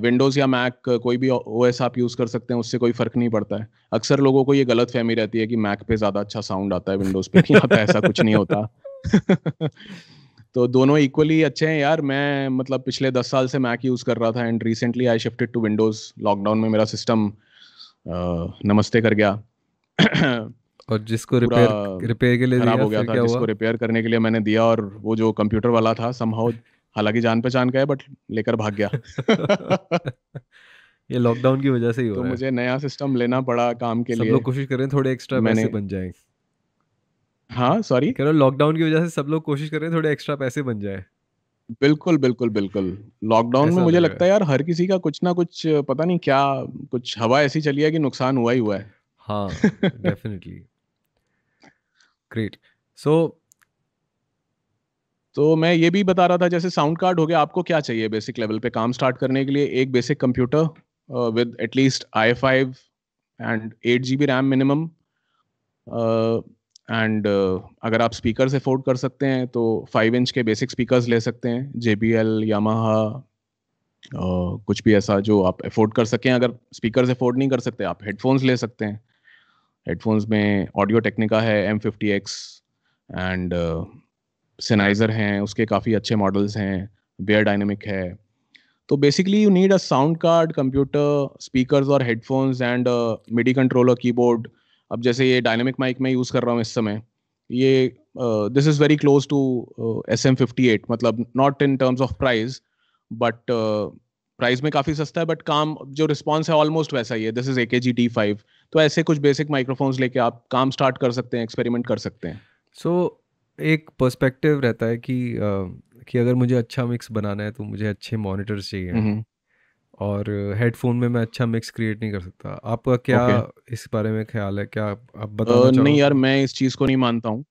विंडोज़ या मैक कोई भी OS आप यूज़ कर सकते हैं, उससे कोई फ़र्क नहीं पड़ता है। अक्सर लोगों को ये गलत फहमी रहती है कि मैक पे ज़्यादा अच्छा साउंड आता है विंडोज़ पे। यहाँ पे ऐसा कुछ नहीं होता। तो दोनों इक्वली अच्छे हैं यार। मैं मतलब पिछले 10 साल से मैक यूज़ कर रहा था and recently I shifted to Windows. Lockdown में मेरा सिस्टम नमस्ते कर गया। और जिसको पूरा रिपेयर के लिए खराब दिया हो गया फिर था, क्या जिसको हुआ? रिपेयर करने के लिए मैंने दिया, और वो जो कंप्यूटर वाला था समहाउ, हालांकि जान पहचान का है, बट लेकर भाग गया। ये लॉकडाउन की वजह से ही हो तो रहा है। मुझे नया सिस्टम लेना पड़ा काम के सब लिए। लोग कोशिश कर रहे हैं थोड़े एक्स्ट्रा पैसे मैंने, बन जाए। हाँ सॉरी, कह रहा हूँ लॉकडाउन की वजह से सब लोग कोशिश कर रहे हैं थोड़े एक्स्ट्रा पैसे बन जाए। बिल्कुल बिल्कुल बिल्कुल। लॉकडाउन में ऐसा मुझे लग रहा लगता है। है यार हर किसी का कुछ ना कुछ, पता नहीं क्या, कुछ हवा ऐसी चली है कि नुकसान हुआ ही हुआ हाँ, है। डेफिनेटली। ग्रेट। सो तो मैं ये भी बता रहा था, जैसे साउंड कार्ड हो गया, आपको क्या चाहिए बेसिक लेवल पे काम स्टार्ट करने के लिए? एक basic computer with at least i5 and 8 GB RAM minimum. And अगर आप स्पीकर्स अफोर्ड कर सकते हैं तो 5 इंच के बेसिक स्पीकर्स ले सकते हैं, JBL, यामाहा, कुछ भी ऐसा जो आप अफोर्ड कर सकें। अगर स्पीकर्स अफोर्ड नहीं कर सकते, आप हेडफोन्स ले सकते हैं। हेडफोन्स में ऑडियो टेक्निका है, M50X, एंड सेनाइजर हैं, उसके काफ़ी अच्छे मॉडल्स हैं, बेयर डायनेमिक है। तो basically you need a sound card, computer, speakers और headphones and MIDI controller, keyboard. अब जैसे ये डायनेमिक माइक मैं यूज़ कर रहा हूँ इस समय, ये this is very close to SM58, मतलब not in terms of price, but price में काफ़ी सस्ता है, बट काम जो रिस्पॉन्स है ऑलमोस्ट वैसा ही है। This is AKG D5। तो ऐसे कुछ बेसिक माइक्रोफोन्स लेके आप काम स्टार्ट कर सकते हैं, एक्सपेरिमेंट कर सकते हैं। सो एक पर्सपेक्टिव रहता है कि अगर मुझे अच्छा मिक्स बनाना है तो मुझे अच्छे मॉनिटर्स चाहिए। और हेडफोन में मैं अच्छा मिक्स क्रिएट नहीं कर सकता। आपका क्या ओके। इस बारे में ख्याल है, क्या आप बताना नहीं यार, चाहोगे? मैं इस चीज़ को नहीं मानता हूँ।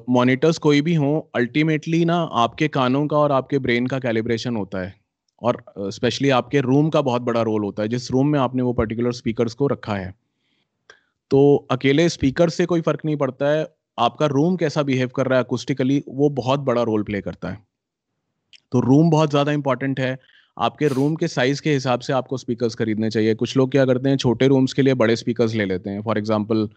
मॉनिटर्स कोई भी हों, अल्टीमेटली ना आपके कानों का और आपके ब्रेन का कैलिब्रेशन होता है, और स्पेशली आपके रूम का बहुत बड़ा रोल होता है, जिस रूम में आपने वो पर्टिकुलर स्पीकर्स को रखा है। तो अकेले स्पीकर से कोई फ़र्क नहीं पड़ता है, आपका रूम कैसा बिहेव कर रहा है अकॉस्टिकली, वो बहुत बड़ा रोल प्ले करता है। तो रूम बहुत ज़्यादा इंपॉर्टेंट है। आपके रूम के साइज़ के हिसाब से आपको स्पीकर्स खरीदने चाहिए। कुछ लोग क्या करते हैं, छोटे रूम्स के लिए बड़े स्पीकर्स ले लेते हैं। फॉर एग्ज़ाम्पल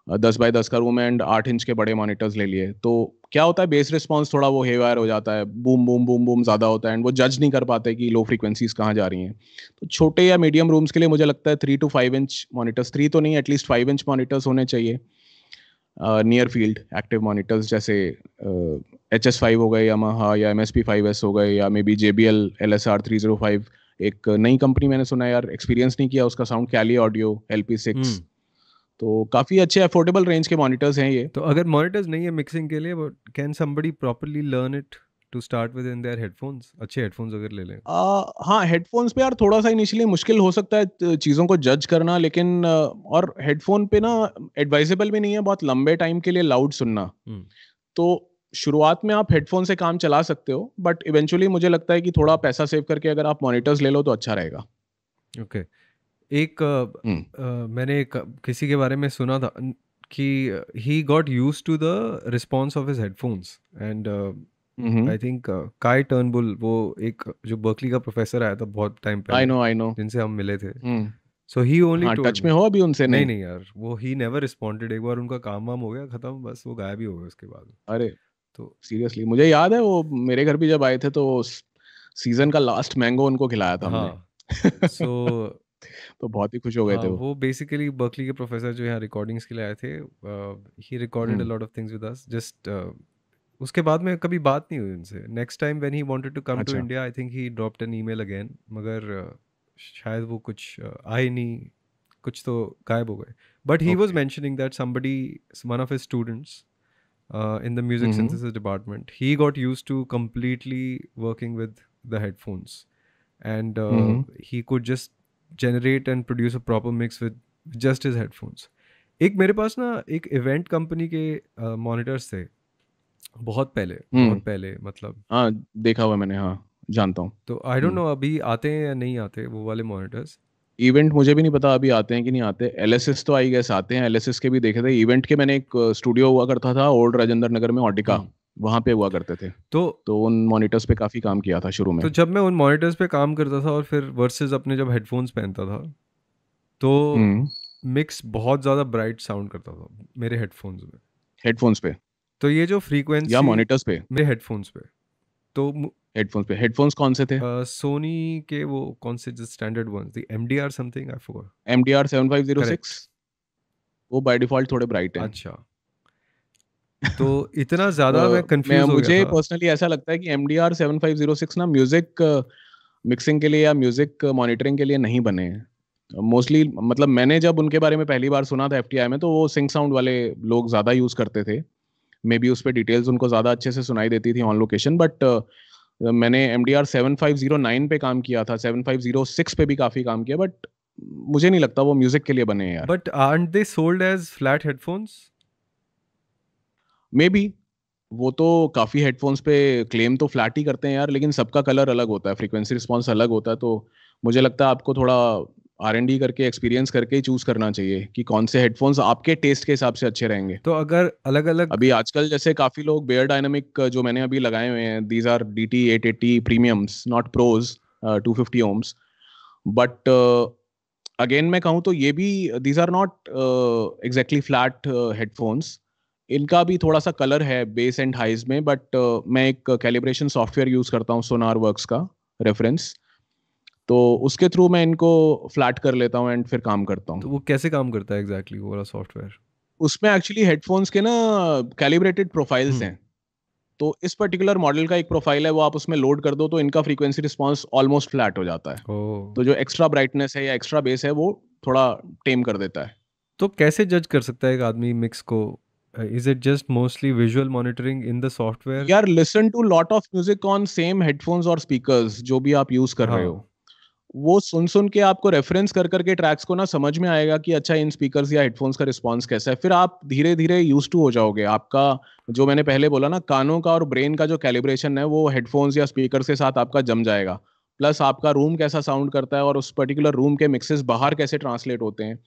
10 बाय 10 का रूम है एंड 8 इंच के बड़े मॉनिटर्स ले लिए। तो क्या होता है, बेस रिस्पॉन्स थोड़ा वो हेवायर हो जाता है। बूम, बूम, बूम, बूम ज़्यादा होता है एंड वो जज नहीं कर पाते कि लो फ्रीक्वेंसीज़ कहाँ जा रही हैं। तो छोटे या मीडियम रूम्स के लिए मुझे लगता है 3 टू 5 इंच मॉनिटर्स, 3 तो नहीं, एटलीस्ट 5 इंच मॉनिटर्स होने चाहिए। नियर फील्ड एक्टिव मॉनिटर्स जैसे HS5 हो गए यामाहा, या MSP5S हो गए, या मे बी JBL LSR 305। एक नई कंपनी मैंने सुना है यार, एक्सपीरियंस नहीं किया उसका साउंड, कैली ऑडियो LP6। हुँ। तो काफ़ी अच्छे अफोर्डेबल रेंज के मॉनिटर्स हैं ये। तो अगर मॉनिटर्स नहीं है मिक्सिंग के लिए, but can somebody properly learn it to start with in their headphones? अच्छे हेडफोन्स अगर ले लें। हाँ, हेडफ़ोन्स पे यार थोड़ा-सा इनिशियली मुश्किल हो सकता है चीज़ों को जज करना, लेकिन और हेडफ़ोन पे ना एडवाइज़ेबल भी नहीं है बहुत लंबे टाइम के लिए लाउड सुनना। हुँ, तो शुरुआत में आप हेडफ़ोन से काम चला सकते हो, बट इवेंचुअली मुझे लगता है कि थोड़ा पैसा सेव करके अगर आप मॉनिटर्स ले लो तो अच्छा रहेगा। ओके। एक हुँ। मैंने किसी के बारे में सुना था कि he got used to the response of his headphones and हुँ, हुँ। आई थिंक काई टर्नबुल, वो एक जो बर्कली का प्रोफेसर आया था बहुत टाइम पहले, आई नो। जिनसे हम मिले थे। हुँ। सो ही ओनली हाँ, टोल्ड टच मी। में हो अभी उनसे? नहीं नहीं? नहीं यार, वो ही नेवर रिस्पॉन्डेड। एक बार उनका काम वाम हो गया खत्म, बस वो गायब ही हो गए उसके बाद। अरे! तो सीरियसली मुझे याद है वो मेरे घर भी जब आए थे तो सीज़न का लास्ट मैंगो उनको खिलाया था हमने। हाँ, सो तो बहुत ही खुश हो गए हाँ, थे वो। वो बेसिकली बर्कली के प्रोफेसर जो यहाँ रिकॉर्डिंग्स के लिए आए थे, he recorded a hmm. Lot of things with us. Just उसके बाद में कभी बात नहीं हुई उनसे। Next time when he wanted to come to अच्छा, India, I think he dropped an email again, मगर शायद वो कुछ आए नहीं, कुछ तो गायब हो गए। But he was okay. Mentioning that somebody, one of his students in the music hmm, hmm. synthesis department, he got used to completely working with the headphones, and hmm, hmm. he could just generate and produce a proper mix with just his headphones. एक मेरे पास ना एक event company के monitors थे, हुँ। बहुत पहले मतलब। हाँ, देखा हुआ है मैंने, हाँ, जानता हूँ। तो आई डोंट हुँ। नो अभी आते हैं या नहीं आते वो वाले मॉनिटर्स। इवेंट मुझे भी नहीं पता अभी आते हैं कि नहीं आते। एलएसएस तो आई गेस आते हैं, एलएसएस के भी देखे थे। इवेंट के मैंने एक स्टूडियो हुआ करता था ओल्ड राजेंद्र नगर में, ऑडिका, हम्म। वहाँ पे हुआ करते थे। तो तो उन मॉनिटर्स पे काफ़ी काम किया था शुरू में। तो जब मैं उन मॉनिटर्स पे काम करता था और फिर वर्सेस अपने जब हेडफोन्स पहनता था, तो हुँ। मिक्स बहुत ज़्यादा ब्राइट साउंड करता था मेरे हेडफोन्स में। हेडफ़ोन्स पे तो ये जो या फ्रीक्वेंसी मॉनिटर्स पे? मेरे हेडफोन्स पे, तो हेडफ़ोन्स पे। हेडफ़ोन्स कौन से थे? सोनी के वो कौन से जो standard ones, the MDR something, I forgot. MDR 7506? Correct. वो बाय डिफ़ॉल्ट थोड़े ब्राइट हैं। अच्छा, तो इतना ज़्यादा मैं मैं कंफ्यूज हो गया मुझे था। पर्सनली ऐसा लगता है कि एमडीआर 7506 ना म्यूज़िक मिक्सिंग के लिए या म्यूज़िक मॉनिटरिंग के लिए नहीं बने हैं। मोस्टली मतलब मैंने जब उनके बारे में पहली बार सुना था एफटीआई में, तो वो सिंक साउंड वाले लोग ज़्यादा यूज़ करते थे। मेबी उस पे डिटेल्स उनको ज़्यादा अच्छे से सुनाई देती थी ऑन लोकेशन, बट मैंने एमडीआर 7509 पे काम किया था, 7506 पे भी काफ़ी काम किया, बट मुझे नहीं लगता वो म्यूज़िक के लिए बने हैं यार। But aren't they sold as flat headphones? Maybe वो तो काफ़ी हेडफ़ोन्स पे क्लेम तो फ्लैट ही करते हैं यार, लेकिन सबका कलर अलग होता है, फ्रीक्वेंसी रिस्पॉन्स अलग होता है, तो मुझे लगता है आपको थोड़ा आर-एन-डी करके, एक्सपीरियंस करके ही चूज़ करना चाहिए कि कौन से हेडफ़ोन्स आपके टेस्ट के हिसाब से अच्छे रहेंगे। तो अगर अलग-अलग। अभी आजकल जैसे काफ़ी लोग बेयर डायनामिक जो मैंने अभी लगाए हुए हैं, these are DT880 premiums, not pros, 250 ohms, but again मैं कहूँ तो ये भी these are not exactly flat headphones. इनका भी थोड़ा-सा कलर है बेस एंड हाइज़ में, बट मैं एक कैलिब्रेशन सॉफ्टवेयर यूज़ करता हूँ सोनार वर्क्स का रेफ़रेंस, तो उसके थ्रू मैं इनको फ्लैट कर लेता हूँ एंड फिर काम करता हूँ। तो वो कैसे काम करता है एग्जैक्टली वो वाला सॉफ्टवेयर? उसमें एक्चुअली हेडफ़ोन्स के ना कैलिब्रेटेड प्रोफाइल्स हुँ, हैं। तो इस पर्टिकुलर मॉडल का एक प्रोफाइल है, वो आप उसमें लोड कर दो तो इनका फ्रीक्वेंसी रिस्पॉन्स ऑलमोस्ट फ्लैट हो जाता है। ओह! तो जो एक्स्ट्रा ब्राइटनेस है या एक्स्ट्रा बेस है वो थोड़ा टेम कर देता है। तो कैसे जज कर सकता है एक आदमी मिक्स को? Is it just mostly visual monitoring in the software? यार listen to lot of music on same headphones और स्पीकर्स जो भी आप यूज़ कर रहे हाँ, हो। वो सुन सुन के आपको रेफरेंस कर करके ट्रैक्स को ना समझ में आएगा कि अच्छा इन स्पीकर्स या हेडफोन्स का रिस्पॉन्स कैसा है, फिर आप धीरे धीरे यूज टू हो जाओगे। आपका जो मैंने पहले बोला ना, कानों का और ब्रेन का जो कैलिब्रेशन है वो हेडफोन्स या स्पीकर के साथ आपका जम जाएगा। प्लस आपका रूम कैसा साउंड करता है और उस पर्टिकुलर रूम के मिक्सेस बाहर कैसे ट्रांसलेट होते हैं,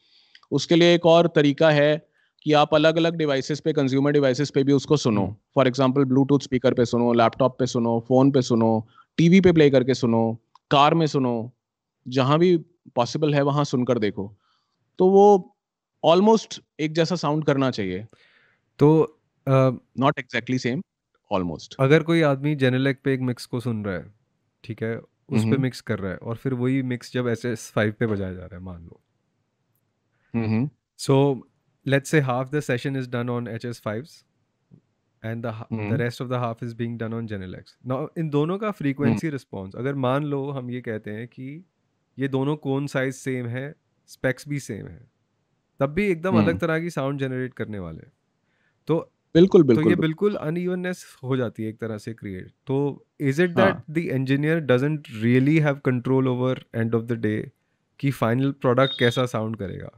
उसके लिए एक और तरीका है कि आप अलग अलग डिवाइसेस पे, कंज्यूमर डिवाइसेस पे भी उसको सुनो। हम्म। फॉर एग्जांपल ब्लूटूथ स्पीकर पे सुनो, लैपटॉप पे सुनो, फोन पे सुनो, टीवी पे प्ले करके सुनो, कार में सुनो, जहां भी पॉसिबल है वहां सुनकर देखो। तो वो ऑलमोस्ट एक जैसा साउंड करना चाहिए। तो अ, नॉट एग्जैक्टली सेम, ऑलमोस्ट। अगर कोई आदमी जेनेलेक पे एक मिक्स को सुन रहा है, ठीक है, उस पे हम्म मिक्स कर रहा है, और फिर वही मिक्स जब SS5 पे बजाया जा रहा है, मान लो, hmm so let's say half the session is done on HS5s and the hmm rest of the half is being done on Genelecs. Now in दोनों का हम्म फ्रीक्वेंसी रिस्पॉन्स, अगर मान लो हम ये कहते हैं कि ये दोनों कोन साइज सेम है, स्पेक्स भी सेम है, तब भी एकदम अलग हम्म, तरह की साउंड जनरेट करने वाले हैं। तो बिल्कुल तो बिल्कुल ये बिल्कुल। बिल्कुल अनइवननेस हो जाती है एक तरह से क्रिएट। तो इज इट दैट हाँ, the engineer doesn't really have control over end of the day कि फाइनल प्रोडक्ट कैसा साउंड करेगा?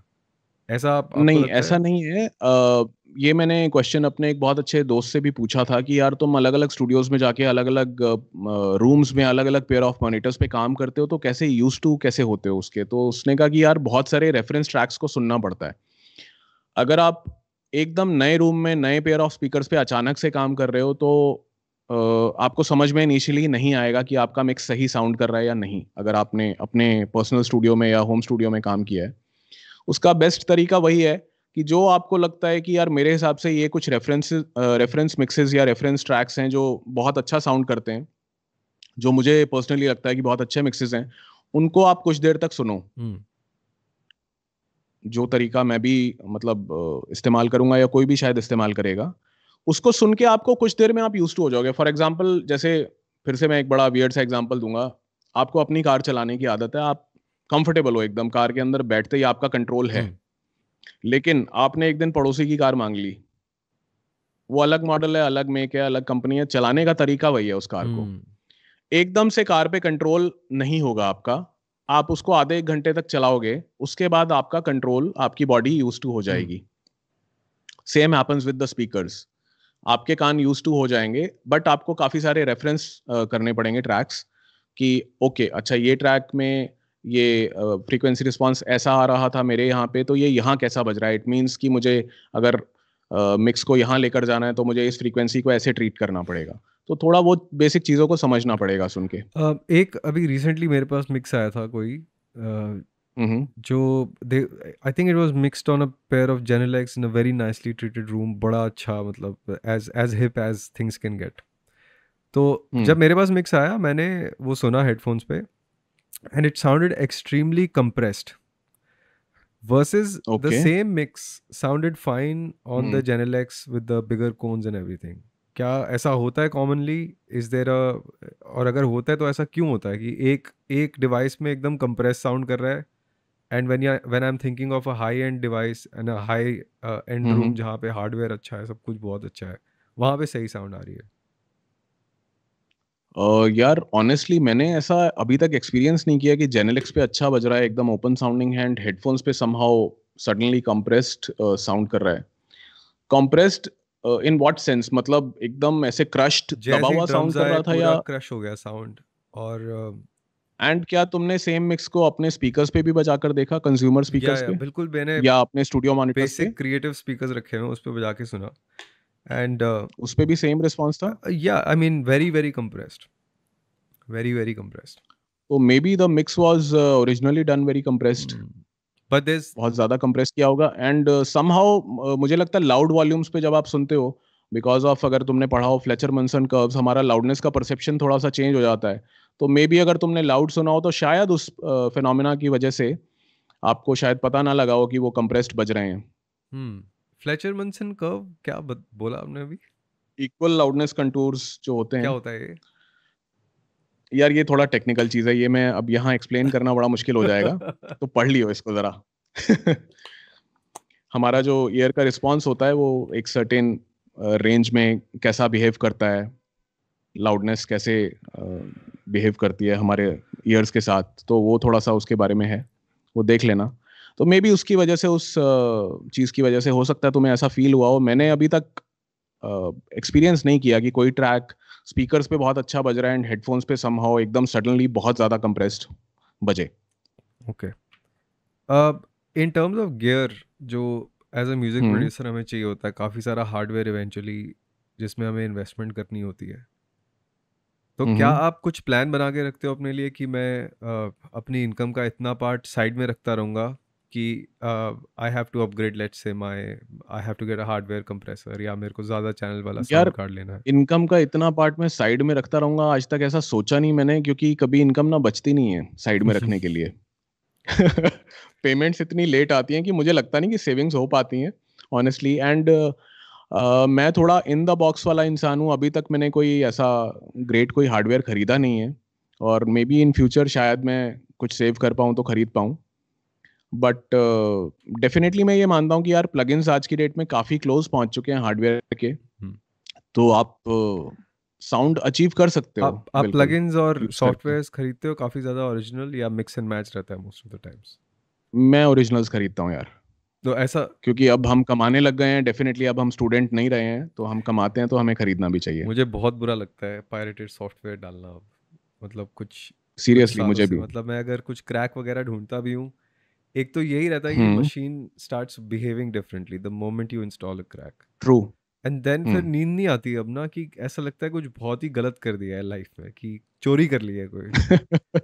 ऐसा आपको नहीं लगता ऐसा है? नहीं है। ये मैंने क्वेश्चन अपने एक बहुत अच्छे दोस्त से भी पूछा था कि यार तुम अलग अलग स्टूडियोज में जाके अलग अलग रूम्स में अलग अलग पेयर ऑफ मॉनिटर्स पे काम करते हो, तो कैसे यूज टू कैसे होते हो उसके। तो उसने कहा कि यार बहुत सारे रेफरेंस ट्रैक्स को सुनना पड़ता है। अगर आप एकदम नए रूम में नए पेयर ऑफ स्पीकर्स पे अचानक से काम कर रहे हो तो आपको समझ में इनिशियली नहीं आएगा कि आपका मिक्स सही साउंड कर रहा है या नहीं, अगर आपने अपने पर्सनल स्टूडियो में या होम स्टूडियो में काम किया है। उसका बेस्ट तरीका वही है कि जो आपको लगता है कि यार मेरे हिसाब से ये कुछ रेफरेंस मिक्सेस या रेफरेंस ट्रैक्स हैं जो बहुत अच्छा साउंड करते हैं, जो मुझे पर्सनली लगता है कि बहुत अच्छे मिक्सेस हैं, उनको आप कुछ देर तक सुनो। हम्म। जो तरीका मैं भी मतलब इस्तेमाल करूंगा या कोई भी शायद इस्तेमाल करेगा, उसको सुन के आपको कुछ देर में आप यूज टू हो जाओगे। फॉर एग्जाम्पल जैसे, फिर से मैं एक बड़ा वियर्ड सा एग्जाम्पल दूंगा। आपको अपनी कार चलाने की आदत है, आप कंफर्टेबल हो एकदम कार के अंदर बैठते ही, आपका कंट्रोल है। हम्म। लेकिन आपने एक दिन पड़ोसी की कार मांग ली, वो अलग मॉडल है, अलग मेक है, अलग कंपनी है, चलाने का तरीका वही है उस कार को। हम्म। एकदम से कार पे कंट्रोल नहीं होगा आपका। आप उसको आधे एक घंटे तक चलाओगे, उसके बाद आपका कंट्रोल, आपकी बॉडी यूज टू हो हम्म। जाएगी। Same happens with the speakers. आपके कान यूज टू हो जाएंगे, बट आपको काफी सारे रेफरेंस करने पड़ेंगे ट्रैक्स कि ओके अच्छा ये ट्रैक में ये फ्रीक्वेंसी रिस्पांस ऐसा आ रहा था मेरे यहाँ पे, तो ये यहाँ कैसा बज रहा है। इट मीन्स कि मुझे अगर मिक्स को यहाँ लेकर जाना है तो मुझे इस फ्रीक्वेंसी को ऐसे ट्रीट करना पड़ेगा। तो थोड़ा वो बेसिक चीज़ों को समझना पड़ेगा सुन के। एक अभी रिसेंटली मेरे पास मिक्स आया था कोई, हम्म जो they I think it was mixed on a pair of Genelecs in a very nicely treated room, बड़ा अच्छा, मतलब as hip as things can get. तो हम्म जब मेरे पास मिक्स आया, मैंने वो सुना हेडफोन्स पे, and it sounded extremely compressed versus the okay same mix sounded fine on the hmm Genelex with the bigger cones and everything. क्या ऐसा होता है कॉमनली? इज देयर अ, और अगर होता है तो ऐसा क्यों होता है कि एक एक डिवाइस में एकदम कंप्रेस साउंड कर रहा है, and when I am thinking of a high end device and a high end room hmm जहाँ पे हार्डवेयर अच्छा है, सब कुछ बहुत अच्छा है, वहाँ पे सही साउंड आ रही है? यार ऑनेस्टली मैंने ऐसा अभी तक एक्सपीरियंस नहीं किया कि जेनेलिक्स पे अच्छा बज रहा है एकदम ओपन साउंडिंग है, एंड हेडफोन्स पे समहाउ सडनली कंप्रेस्ड साउंड कर रहा है। कंप्रेस्ड इन व्हाट सेंस, मतलब एकदम ऐसे क्रश्ड दबा जैसे ही हुआ साउंड ड्रम्स कर आए रहा था पूरा या। क्रश हो गया साउंड। और एंड क्या तुमने सेम मिक्स को अपने स्पीकर्स पे भी बजा कर देखा, कंज्यूमर स्पीकर्स या पे बिल्कुल, मैंने या अपने स्टूडियो मॉनिटर्स पे? बेसिक क्रिएटिव स्पीकर्स रखे हुए हैं, उस पर बजा के सुना, एंड उस पे भी सेम रिस्पॉन्स था? या I mean very very compressed, very very compressed. तो maybe the mix was originally done very compressed, but this बहुत ज्यादा कंप्रेस किया होगा। एंड समहाउ मुझे लगता है लाउड वॉल्यूम्स पे जब आप सुनते हो, बिकॉज ऑफ अगर तुमने पढ़ा हो फ्लेचर मंसन कर्व्स, हमारा लाउडनेस का परसेप्शन थोड़ा सा चेंज हो जाता है। तो मे बी अगर तुमने लाउड सुना हो तो शायद उस फिनोमिना की वजह से आपको शायद पता ना लगा हो कि वो कंप्रेस्ड बज रहे हैं। फ्लेचर मनसन कर्व क्या बोला आपने अभी? इक्वल लाउडनेस कंटूर्स जो होते क्या हैं। होता है ये? यार ये थोड़ा टेक्निकल चीज है, ये मैं अब यहाँ एक्सप्लेन करना बड़ा मुश्किल हो जाएगा, तो पढ़ लियो इसको जरा। हमारा जो ईयर का रिस्पॉन्स होता है वो एक सर्टेन रेंज में कैसा बिहेव करता है, लाउडनेस कैसे बिहेव करती है हमारे ईयर्स के साथ, तो वो थोड़ा सा उसके बारे में है, वो देख लेना। तो मे बी उसकी वजह से, उस चीज़ की वजह से हो सकता है तुम्हें ऐसा फील हुआ हो। मैंने अभी तक एक्सपीरियंस नहीं किया कि कोई ट्रैक स्पीकर्स पे बहुत अच्छा बज रहा है एंड हेडफोन्स पे समहाउ एकदम सडनली बहुत ज़्यादा कंप्रेस्ड बजे। Okay. In terms of gear, जो as a music hmm producer हमें चाहिए होता है काफ़ी सारा हार्डवेयर इवेंचुअली, जिसमें हमें इन्वेस्टमेंट करनी होती है। तो क्या हम्म आप कुछ प्लान बना के रखते हो अपने लिए कि मैं अपनी इनकम का इतना पार्ट साइड में रखता रहूँगा कि I have to upgrade, let's say my I have to get a hardware compressor, या मेरे को ज़्यादा चैनल वाला यार, साउंड कार्ड लेना है? इनकम का इतना पार्ट मैं साइड में रखता रहूंगा, आज तक ऐसा सोचा नहीं मैंने, क्योंकि कभी इनकम ना बचती नहीं है साइड में रखने के लिए। पेमेंट्स इतनी लेट आती हैं कि मुझे लगता नहीं कि सेविंग्स हो पाती हैं ऑनेस्टली। एंड मैं थोड़ा इन द बॉक्स वाला इंसान हूँ। अभी तक मैंने कोई ऐसा ग्रेट कोई हार्डवेयर खरीदा नहीं है, और मे बी इन फ्यूचर शायद मैं कुछ सेव कर पाऊँ तो खरीद पाऊँ। बट डेफिनेटली मैं ये मानता हूँ कि यार प्लगइन्स आज की डेट में काफ़ी क्लोज पहुंच चुके हैं हार्डवेयर के, हम्म। तो आप साउंड अचीव कर सकते हो आप बिल्कुल प्लगइन्स और यूज करके। सॉफ्टवेयर्स खरीदते हो काफ़ी ज़्यादा ओरिजिनल, या मिक्स एंड मैच रहता है मोस्ट ऑफ द टाइम्स? मैं ओरिजिनल्स खरीदता हूँ यार, तो ऐसा, क्योंकि अब हम कमाने लग गए हैं। डेफिनेटली अब हम स्टूडेंट नहीं रहे हैं, तो हम कमाते हैं तो हमें खरीदना भी चाहिए। मुझे बहुत बुरा लगता है पायरेटेड सॉफ्टवेयर डालना अब, मतलब कुछ कुछ सीरियसली सालों मुझे से। भी। मतलब मैं अगर कुछ क्रैक वगैरह ढूंढता भी हूँ, एक तो यही रहता है कि hmm machine starts behaving differently the moment you install a crack, true. And then फिर नींद नहीं आती अब ना, कि ऐसा लगता है कुछ बहुत ही गलत कर दिया है लाइफ में, कि चोरी कर ली है कोई।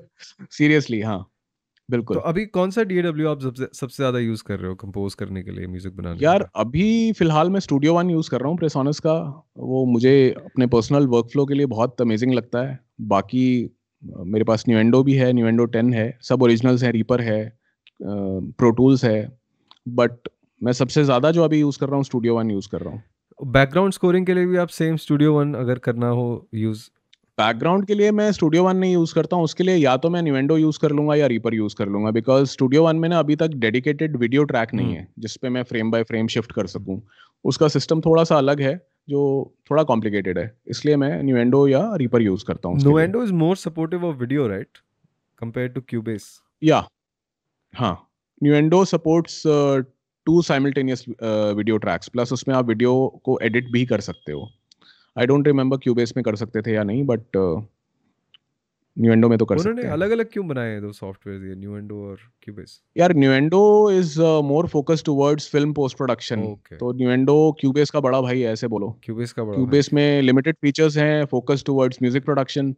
सीरियसली हाँ, तो बिल्कुल। अभी कौन सा DAW आप सबसे सबसे ज़्यादा यूज़ कर रहे हो कंपोज करने के लिए, म्यूजिक बनाने के यार लिए? अभी फिलहाल मैं स्टूडियो वन यूज़ कर रहा हूँ, प्रेसोनस का। वो मुझे अपने पर्सनल वर्कफ्लो के लिए बहुत अमेजिंग लगता है। बाकी मेरे पास न्यूएंडो भी है, न्यूएंडो 10 है, सब ओरिजिनल्स हैं, रीपर है, प्रो टूल्स है। बट मैं सबसे ज़्यादा जो अभी यूज़ कर रहा हूँ, स्टूडियो वन यूज़ कर रहा हूँ। बैकग्राउंड स्कोरिंग के लिए भी आप सेम स्टूडियो वन अगर करना हो यूज़? बैकग्राउंड के लिए मैं स्टूडियो वन नहीं यूज़ करता हूँ, उसके लिए या तो मैं न्यूएंडो यूज़ कर लूँगा या रीपर यूज़ कर लूँगा, बिकॉज स्टूडियो वन में ना अभी तक डेडिकेटेड वीडियो ट्रैक नहीं हम्म। है जिस पे मैं फ्रेम बाय फ्रेम शिफ्ट कर सकूँ। उसका सिस्टम थोड़ा सा अलग है, जो थोड़ा कॉम्प्लिकेटेड है, इसलिए मैं न्यूएंडो या रीपर यूज़ करता हूँ उसके लिए। Nuendo is more supportive of video, right? Compared to Cubase. या हाँ, न्यूएंडो supports 2 simultaneous video tracks, plus उसमें आप वीडियो को एडिट भी कर सकते हो। आई डोंट रिमेम्बर क्यूबेस में कर सकते थे या नहीं, बट न्यूएंडो में तो कर उन्होंने सकते हैं। अलग अलग क्यों बनाए हैं दो सॉफ्टवेयर, ये न्यूएंडो और क्यूबेस? यार न्यूएंडो is more focus towards film post production, okay. तो न्यूएंडो क्यूबेस का बड़ा भाई है ऐसे बोलो। क्यूबेस का बड़ा भाई। क्यूबेस में लिमिटेड फीचर्स हैं, focus towards music production.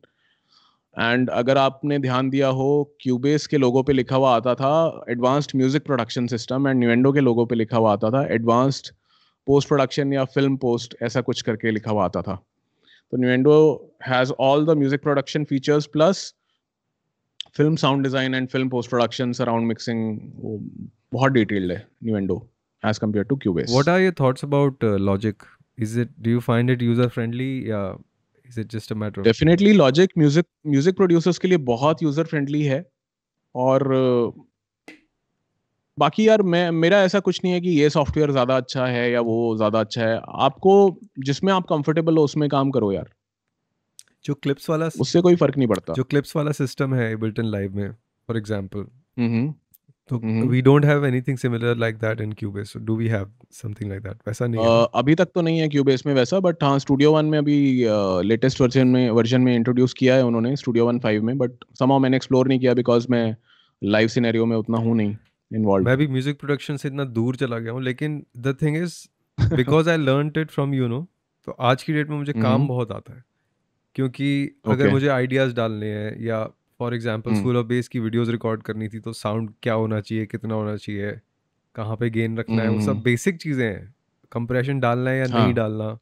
And अगर आपने ध्यान दिया हो, क्यूबेस के लोगो पे लिखा हुआ आता था advanced music production system, and Nuendo के लोगो पे लिखा हुआ आता था एडवांस्ड पोस्ट प्रोडक्शन या फिल्म पोस्ट, ऐसा कुछ करके लिखा हुआ आता था। तो Nuendo has all the music production features plus film sound design and film post production, surround mixing, वो बहुत डिटेल्ड है Nuendo as compared to Cubase. What are your thoughts about Logic? Do you find it user friendly, या is it just a matter of? Definitely logic music music producers के लिए बहुत user friendly है। और बाकी यार मैं, मेरा ऐसा कुछ नहीं है कि ये सॉफ्टवेयर ज़्यादा अच्छा है या वो ज़्यादा अच्छा है। आपको जिसमें आप कंफर्टेबल हो उसमें काम करो यार, जो क्लिप्स वाला उससे कोई फर्क नहीं पड़ता। जो क्लिप्स वाला सिस्टम है एबल्टन लाइव में, फॉर एग्जांपल, हम्म तो hmm we don't have anything similar like that in Cubase, do we have something like that? वैसा नहीं है ना? अभी तक तो नहीं है क्यूबेस में वैसा, बट हाँ स्टूडियो वन में अभी लेटेस्ट वर्जन में इंट्रोड्यूस किया है उन्होंने, स्टूडियो वन 5 में। बट समहाउ मैंने एक्सप्लोर नहीं किया बिकॉज मैं लाइव सिनेरियो में उतना हूँ नहीं इन्वॉल्व। मैं भी म्यूजिक प्रोडक्शन से इतना दूर चला गया हूँ, लेकिन the thing is, because I learned it from तो आज की डेट में मुझे काम हम्म बहुत आता है। क्योंकि अगर ओके। मुझे आइडियाज़ डालने हैं, या for example hmm school of base की वीडियोस रिकॉर्ड करनी थी, तो साउंड क्या होना चाहिए, कितना होना चाहिए, कहाँ पे गेन रखना है, वो सब हम्म बेसिक चीज़ें हैं। कंप्रेशन डालना है या नहीं हाँ डालना,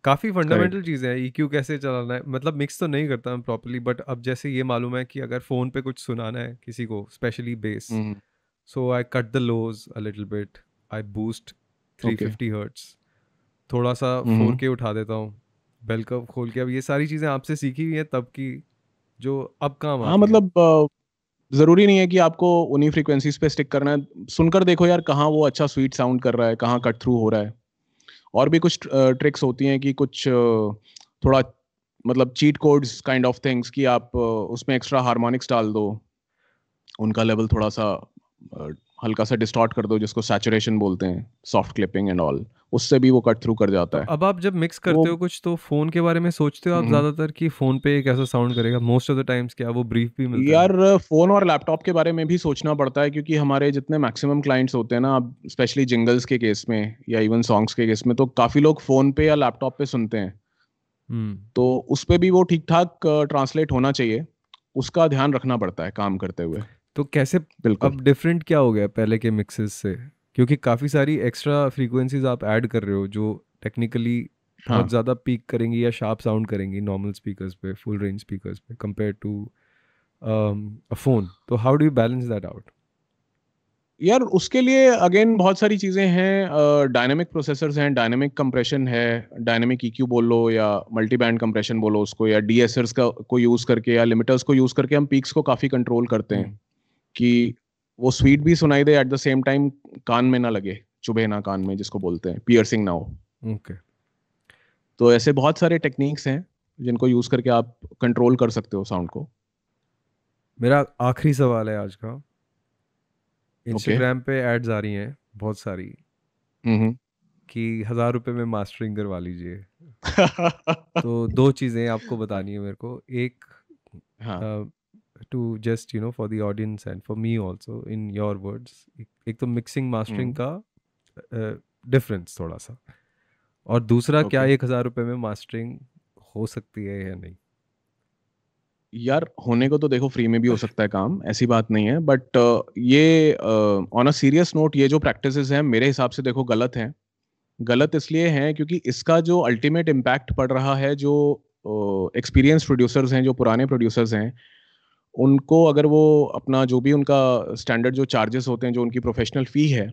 काफ़ी फंडामेंटल करेक्ट। चीज़ें हैं। EQ कैसे चलाना है, मतलब मिक्स तो नहीं करता मैं प्रॉपरली, बट अब जैसे ये मालूम है कि अगर फ़ोन पे कुछ सुनाना है किसी को, specially bass, hmm so I cut the lows a little bit, I boost okay. 350 hertz, थोड़ा सा 4K उठा देता हूँ, बेल कर्व खोल के। अब ये सारी चीज़ें आपसे सीखी हुई हैं तब की, जो अब काम हाँ आती हैं। मतलब जरूरी नहीं है कि आपको उन्हीं फ्रीक्वेंसीज पे स्टिक करना है। सुनकर देखो यार कहाँ वो अच्छा स्वीट साउंड कर रहा है, कहाँ कट थ्रू हो रहा है। और भी कुछ ट्रिक्स होती हैं कि कुछ थोड़ा मतलब cheat codes kind of things कि आप उसमें एक्स्ट्रा हार्मोनिक्स डाल दो, उनका लेवल थोड़ा सा हल्का सा डिस्टॉर्ट कर दो, जिसको सैचुरेशन बोलते हैं, सॉफ्ट क्लिपिंग एंड ऑल, उससे भी वो कट थ्रू कर तो जाता है। अब आप जब मिक्स तो करते हो कुछ, तो फ़ोन के बारे में सोचते हो आप हम्म, ज़्यादातर कि फ़ोन पे कैसा साउंड करेगा? मोस्ट ऑफ द टाइम्स क्या वो ब्रीफ भी मिलता है? यार फोन और लैपटॉप के बारे में भी सोचना पड़ता है, क्योंकि हमारे जितने मैक्सिमम क्लाइंट्स होते हैं ना, अब स्पेशली जिंगल्स के केस में या इवन सॉन्ग्स के केस में, तो काफी लोग फोन पे या लैपटॉप पे सुनते हैं। हुँ। तो उस पे भी वो ठीक ठाक ट्रांसलेट होना चाहिए, उसका ध्यान रखना पड़ता है काम करते हुए। तो कैसे बिल्कुल। अब डिफरेंट क्या हो गया पहले के मिक्सेस से? क्योंकि काफ़ी सारी एक्स्ट्रा फ्रीक्वेंसीज आप ऐड कर रहे हो जो टेक्निकली बहुत हाँ ज़्यादा पीक करेंगी या शार्प साउंड करेंगी नॉर्मल स्पीकर्स पे, फुल रेंज स्पीकर्स पे कंपेयर टू अ फ़ोन। तो how do you balance that out? यार, उसके लिए अगेन बहुत सारी चीज़ें हैं, डायनेमिक प्रोसेसर्स हैं, डायनेमिक कंप्रेशन है, डायनेमिक ईक्यू बोलो या मल्टी बैंड कंप्रेशन बोलो उसको, या डीएसर्स का को यूज़ करके या लिमिटर्स को यूज़ करके हम पीक्स को काफ़ी कंट्रोल करते हैं हुँ, कि वो स्वीट भी सुनाई दे, एट द सेम टाइम कान में ना लगे, चुभे ना कान में, जिसको बोलते हैं पियर्सिंग ना हो। ओके। तो ऐसे बहुत सारे टेक्निक्स हैं जिनको यूज़ करके आप कंट्रोल कर सकते हो साउंड को। मेरा आखिरी सवाल है आज का। ओके। इंस्टाग्राम पे एड्स आ रही हैं बहुत सारी हम्म। कि 1000 रुपये में मास्टरिंग करवा लीजिए। तो 2 चीज़ें आपको बतानी है मेरे को। एक हाँ। Uh, to just for the audience and for me also in your words, एक तो मिक्सिंग मास्टरिंग हम्म। का डिफरेंस थोड़ा सा, और दूसरा क्या ओके। 1000 रुपये में मास्टरिंग हो सकती है या नहीं? यार, होने को तो देखो फ्री में भी हो सकता है काम, ऐसी बात नहीं है, बट ये ऑन अ सीरियस नोट, ये जो प्रैक्टिसेस हैं मेरे हिसाब से देखो गलत हैं। गलत इसलिए हैं क्योंकि इसका जो अल्टीमेट इम्पैक्ट पड़ रहा है, जो एक्सपीरियंस प्रोड्यूसर्स हैं, जो पुराने प्रोड्यूसर्स हैं, उनको अगर वो अपना जो भी उनका स्टैंडर्ड जो चार्जेस होते हैं, जो उनकी प्रोफेशनल फ़ी है,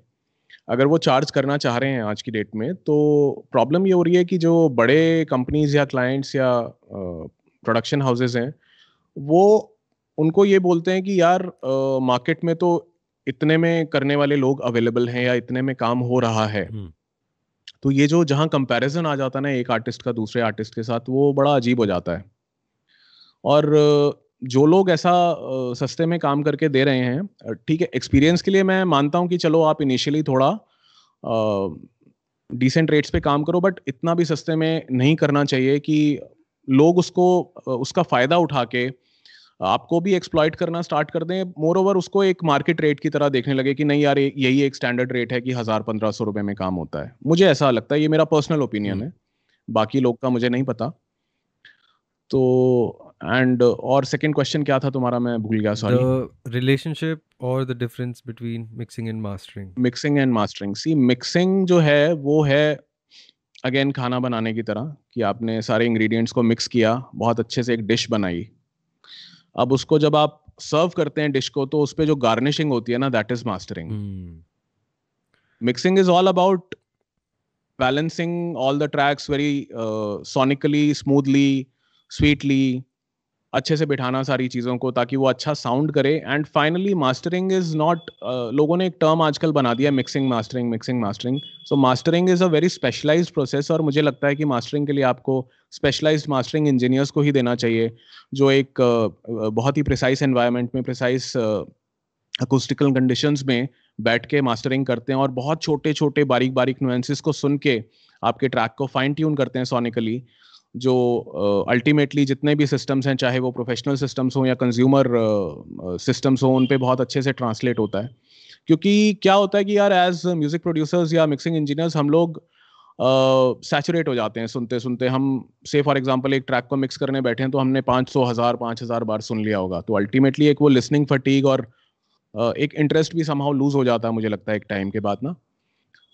अगर वो चार्ज करना चाह रहे हैं आज की डेट में, तो प्रॉब्लम ये हो रही है कि जो बड़े कंपनीज या क्लाइंट्स या प्रोडक्शन हाउसेज हैं, वो उनको ये बोलते हैं कि यार मार्केट में तो इतने में करने वाले लोग अवेलेबल हैं या इतने में काम हो रहा है। हम्म। तो ये जो जहाँ कंपैरिजन आ जाता है ना एक आर्टिस्ट का दूसरे आर्टिस्ट के साथ, वो बड़ा अजीब हो जाता है। और जो लोग ऐसा सस्ते में काम करके दे रहे हैं, ठीक है, एक्सपीरियंस के लिए मैं मानता हूँ कि चलो आप इनिशियली थोड़ा डिसेंट रेट्स पे काम करो, बट इतना भी सस्ते में नहीं करना चाहिए कि लोग उसको उसका फ़ायदा उठा के आपको भी एक्सप्लॉइट करना स्टार्ट कर दें। मोर ओवर उसको एक मार्केट रेट की तरह देखने लगे कि नहीं यार, यही एक स्टैंडर्ड रेट है कि 1000-1500 रुपए में काम होता है। मुझे ऐसा लगता है, ये मेरा पर्सनल ओपिनियन हम्म। है, बाकी लोग का मुझे नहीं पता। तो एंड और सेकंड क्वेश्चन क्या था तुम्हारा, मैं भूल गया, सॉरी। द रिलेशनशिप और the difference between mixing and mastering. Mixing and mastering, see mixing जो है वो है अगेन खाना बनाने की तरह, कि आपने सारे इंग्रेडिएंट्स को मिक्स किया, बहुत अच्छे से एक डिश बनाई। अब उसको जब आप सर्व करते हैं डिश को, तो उस पे जो गार्निशिंग होती है ना, that is mastering. Hmm. Mixing is all about balancing all the tracks very sonically, smoothly, sweetly, अच्छे से बिठाना सारी चीज़ों को ताकि वो अच्छा साउंड करे। And finally mastering is not, लोगों ने एक टर्म आजकल बना दिया, mixing mastering, mixing mastering. So mastering is a very specialised process, और मुझे लगता है कि मास्टरिंग के लिए आपको स्पेशलाइज्ड मास्टरिंग इंजीनियर्स को ही देना चाहिए, जो एक बहुत ही प्रिसाइज एनवायरनमेंट में, प्रिसाइज अकूस्टिकल कंडीशंस में बैठ के मास्टरिंग करते हैं, और बहुत छोटे छोटे बारीक बारीक नुएंसेस को सुन के आपके ट्रैक को फाइन ट्यून करते हैं सोनिकली, जो अल्टीमेटली जितने भी सिस्टम्स हैं, चाहे वो प्रोफेशनल सिस्टम्स हों या कंज्यूमर सिस्टम्स हों, उन पे बहुत अच्छे से ट्रांसलेट होता है। क्योंकि क्या होता है कि यार, एज म्यूजिक प्रोड्यूसर्स या मिक्सिंग इंजीनियर्स, हम लोग सैचुरेट हो जाते हैं सुनते सुनते। हम से फॉर एग्जांपल एक ट्रैक को मिक्स करने बैठे हैं, तो हमने 500 1000 5000 बार सुन लिया होगा, तो अल्टीमेटली एक वो लिसनिंग फटीग और एक इंटरेस्ट भी समहाउ लूज हो जाता है, मुझे लगता है एक टाइम के बाद ना।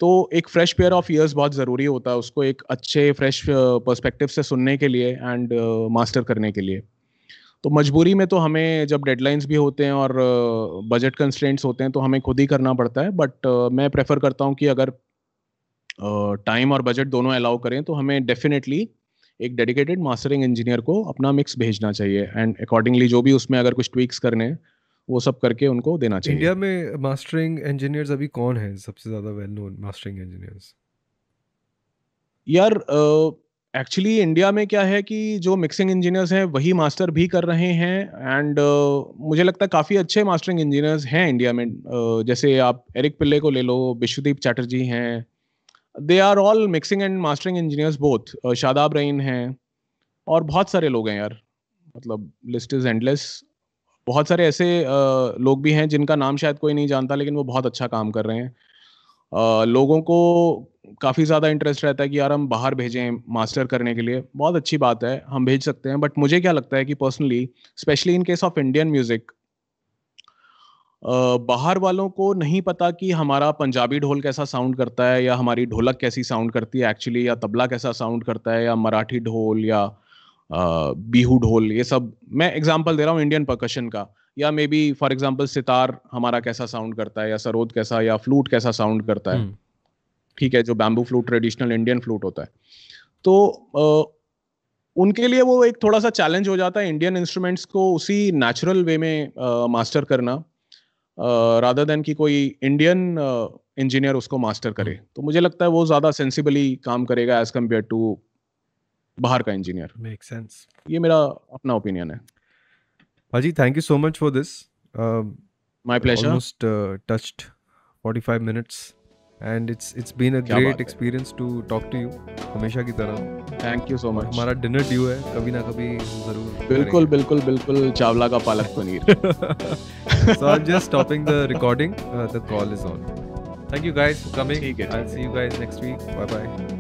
तो एक फ्रेश पेयर ऑफ ईयर्स बहुत ज़रूरी होता है उसको एक अच्छे फ्रेश पर्सपेक्टिव से सुनने के लिए एंड मास्टर करने के लिए। तो मजबूरी में तो हमें जब डेडलाइंस भी होते हैं और बजट कंस्ट्रेंट्स होते हैं, तो हमें खुद ही करना पड़ता है, बट मैं प्रेफर करता हूँ कि अगर टाइम और बजट दोनों अलाउ करें, तो हमें डेफिनेटली एक डेडिकेटेड मास्टरिंग इंजीनियर को अपना मिक्स भेजना चाहिए, एंड अकॉर्डिंगली जो भी उसमें अगर कुछ ट्वीक्स करने हैं, वो सब करके उनको देना चाहिए। इंडिया में मास्टरिंग इंजीनियर्स अभी कौन है सबसे ज़्यादा वेल नोन मास्टरिंग इंजीनियर्स? यार, एक्चुअली इंडिया में क्या है कि जो मिक्सिंग इंजीनियर्स हैं वही मास्टर भी कर रहे हैं, एंड मुझे लगता है काफ़ी अच्छे मास्टरिंग इंजीनियर्स हैं इंडिया में। जैसे आप एरिक पिल्ले को ले लो, विश्वदीप चैटर्जी हैं, they are all mixing and mastering engineers both. Shadab Rayeen हैं, और बहुत सारे लोग हैं यार, मतलब लिस्ट इज एंडलेस। बहुत सारे ऐसे लोग भी हैं जिनका नाम शायद कोई नहीं जानता, लेकिन वो बहुत अच्छा काम कर रहे हैं। लोगों को काफ़ी ज़्यादा इंटरेस्ट रहता है कि यार हम बाहर भेजें मास्टर करने के लिए, बहुत अच्छी बात है, हम भेज सकते हैं। बट मुझे क्या लगता है कि personally, specially in case of Indian music, बाहर वालों को नहीं पता कि हमारा पंजाबी ढोल कैसा साउंड करता है, या हमारी ढोलक कैसी साउंड करती है एक्चुअली, या तबला कैसा साउंड करता है, या मराठी ढोल, या बीहू ढोल। ये सब मैं एग्जांपल दे रहा हूँ इंडियन परकशन का। या may be for example sitar हमारा कैसा साउंड करता है, या सरोद कैसा, या फ्लूट कैसा साउंड करता है। ठीक है, जो bamboo flute traditional Indian flute होता है। तो उनके लिए वो एक थोड़ा सा चैलेंज हो जाता है इंडियन इंस्ट्रूमेंट्स को उसी नेचुरल वे में मास्टर करना, रादर देन कि कोई इंडियन इंजीनियर उसको मास्टर करे। तो मुझे लगता है वो ज़्यादा सेंसिबली काम करेगा एज कम्पेयर टू बाहर का इंजीनियर। Make sense. ये मेरा अपना ओपिनियन है। Haji, thank you so much for this. My pleasure. Almost touched 45 minutes, and it's been a क्या great बात है। experience to talk to you, हमेशा की तरह। Thank you so much. हमारा डिनर ड्यू है, कभी ना कभी जरूर बिल्कुल बिल्कुल बिल्कुल, चावला का palak paneer. So I'm just stopping the recording. The call is on. Thank you guys for coming. ठीक है, I'll see you guys next week. Bye bye.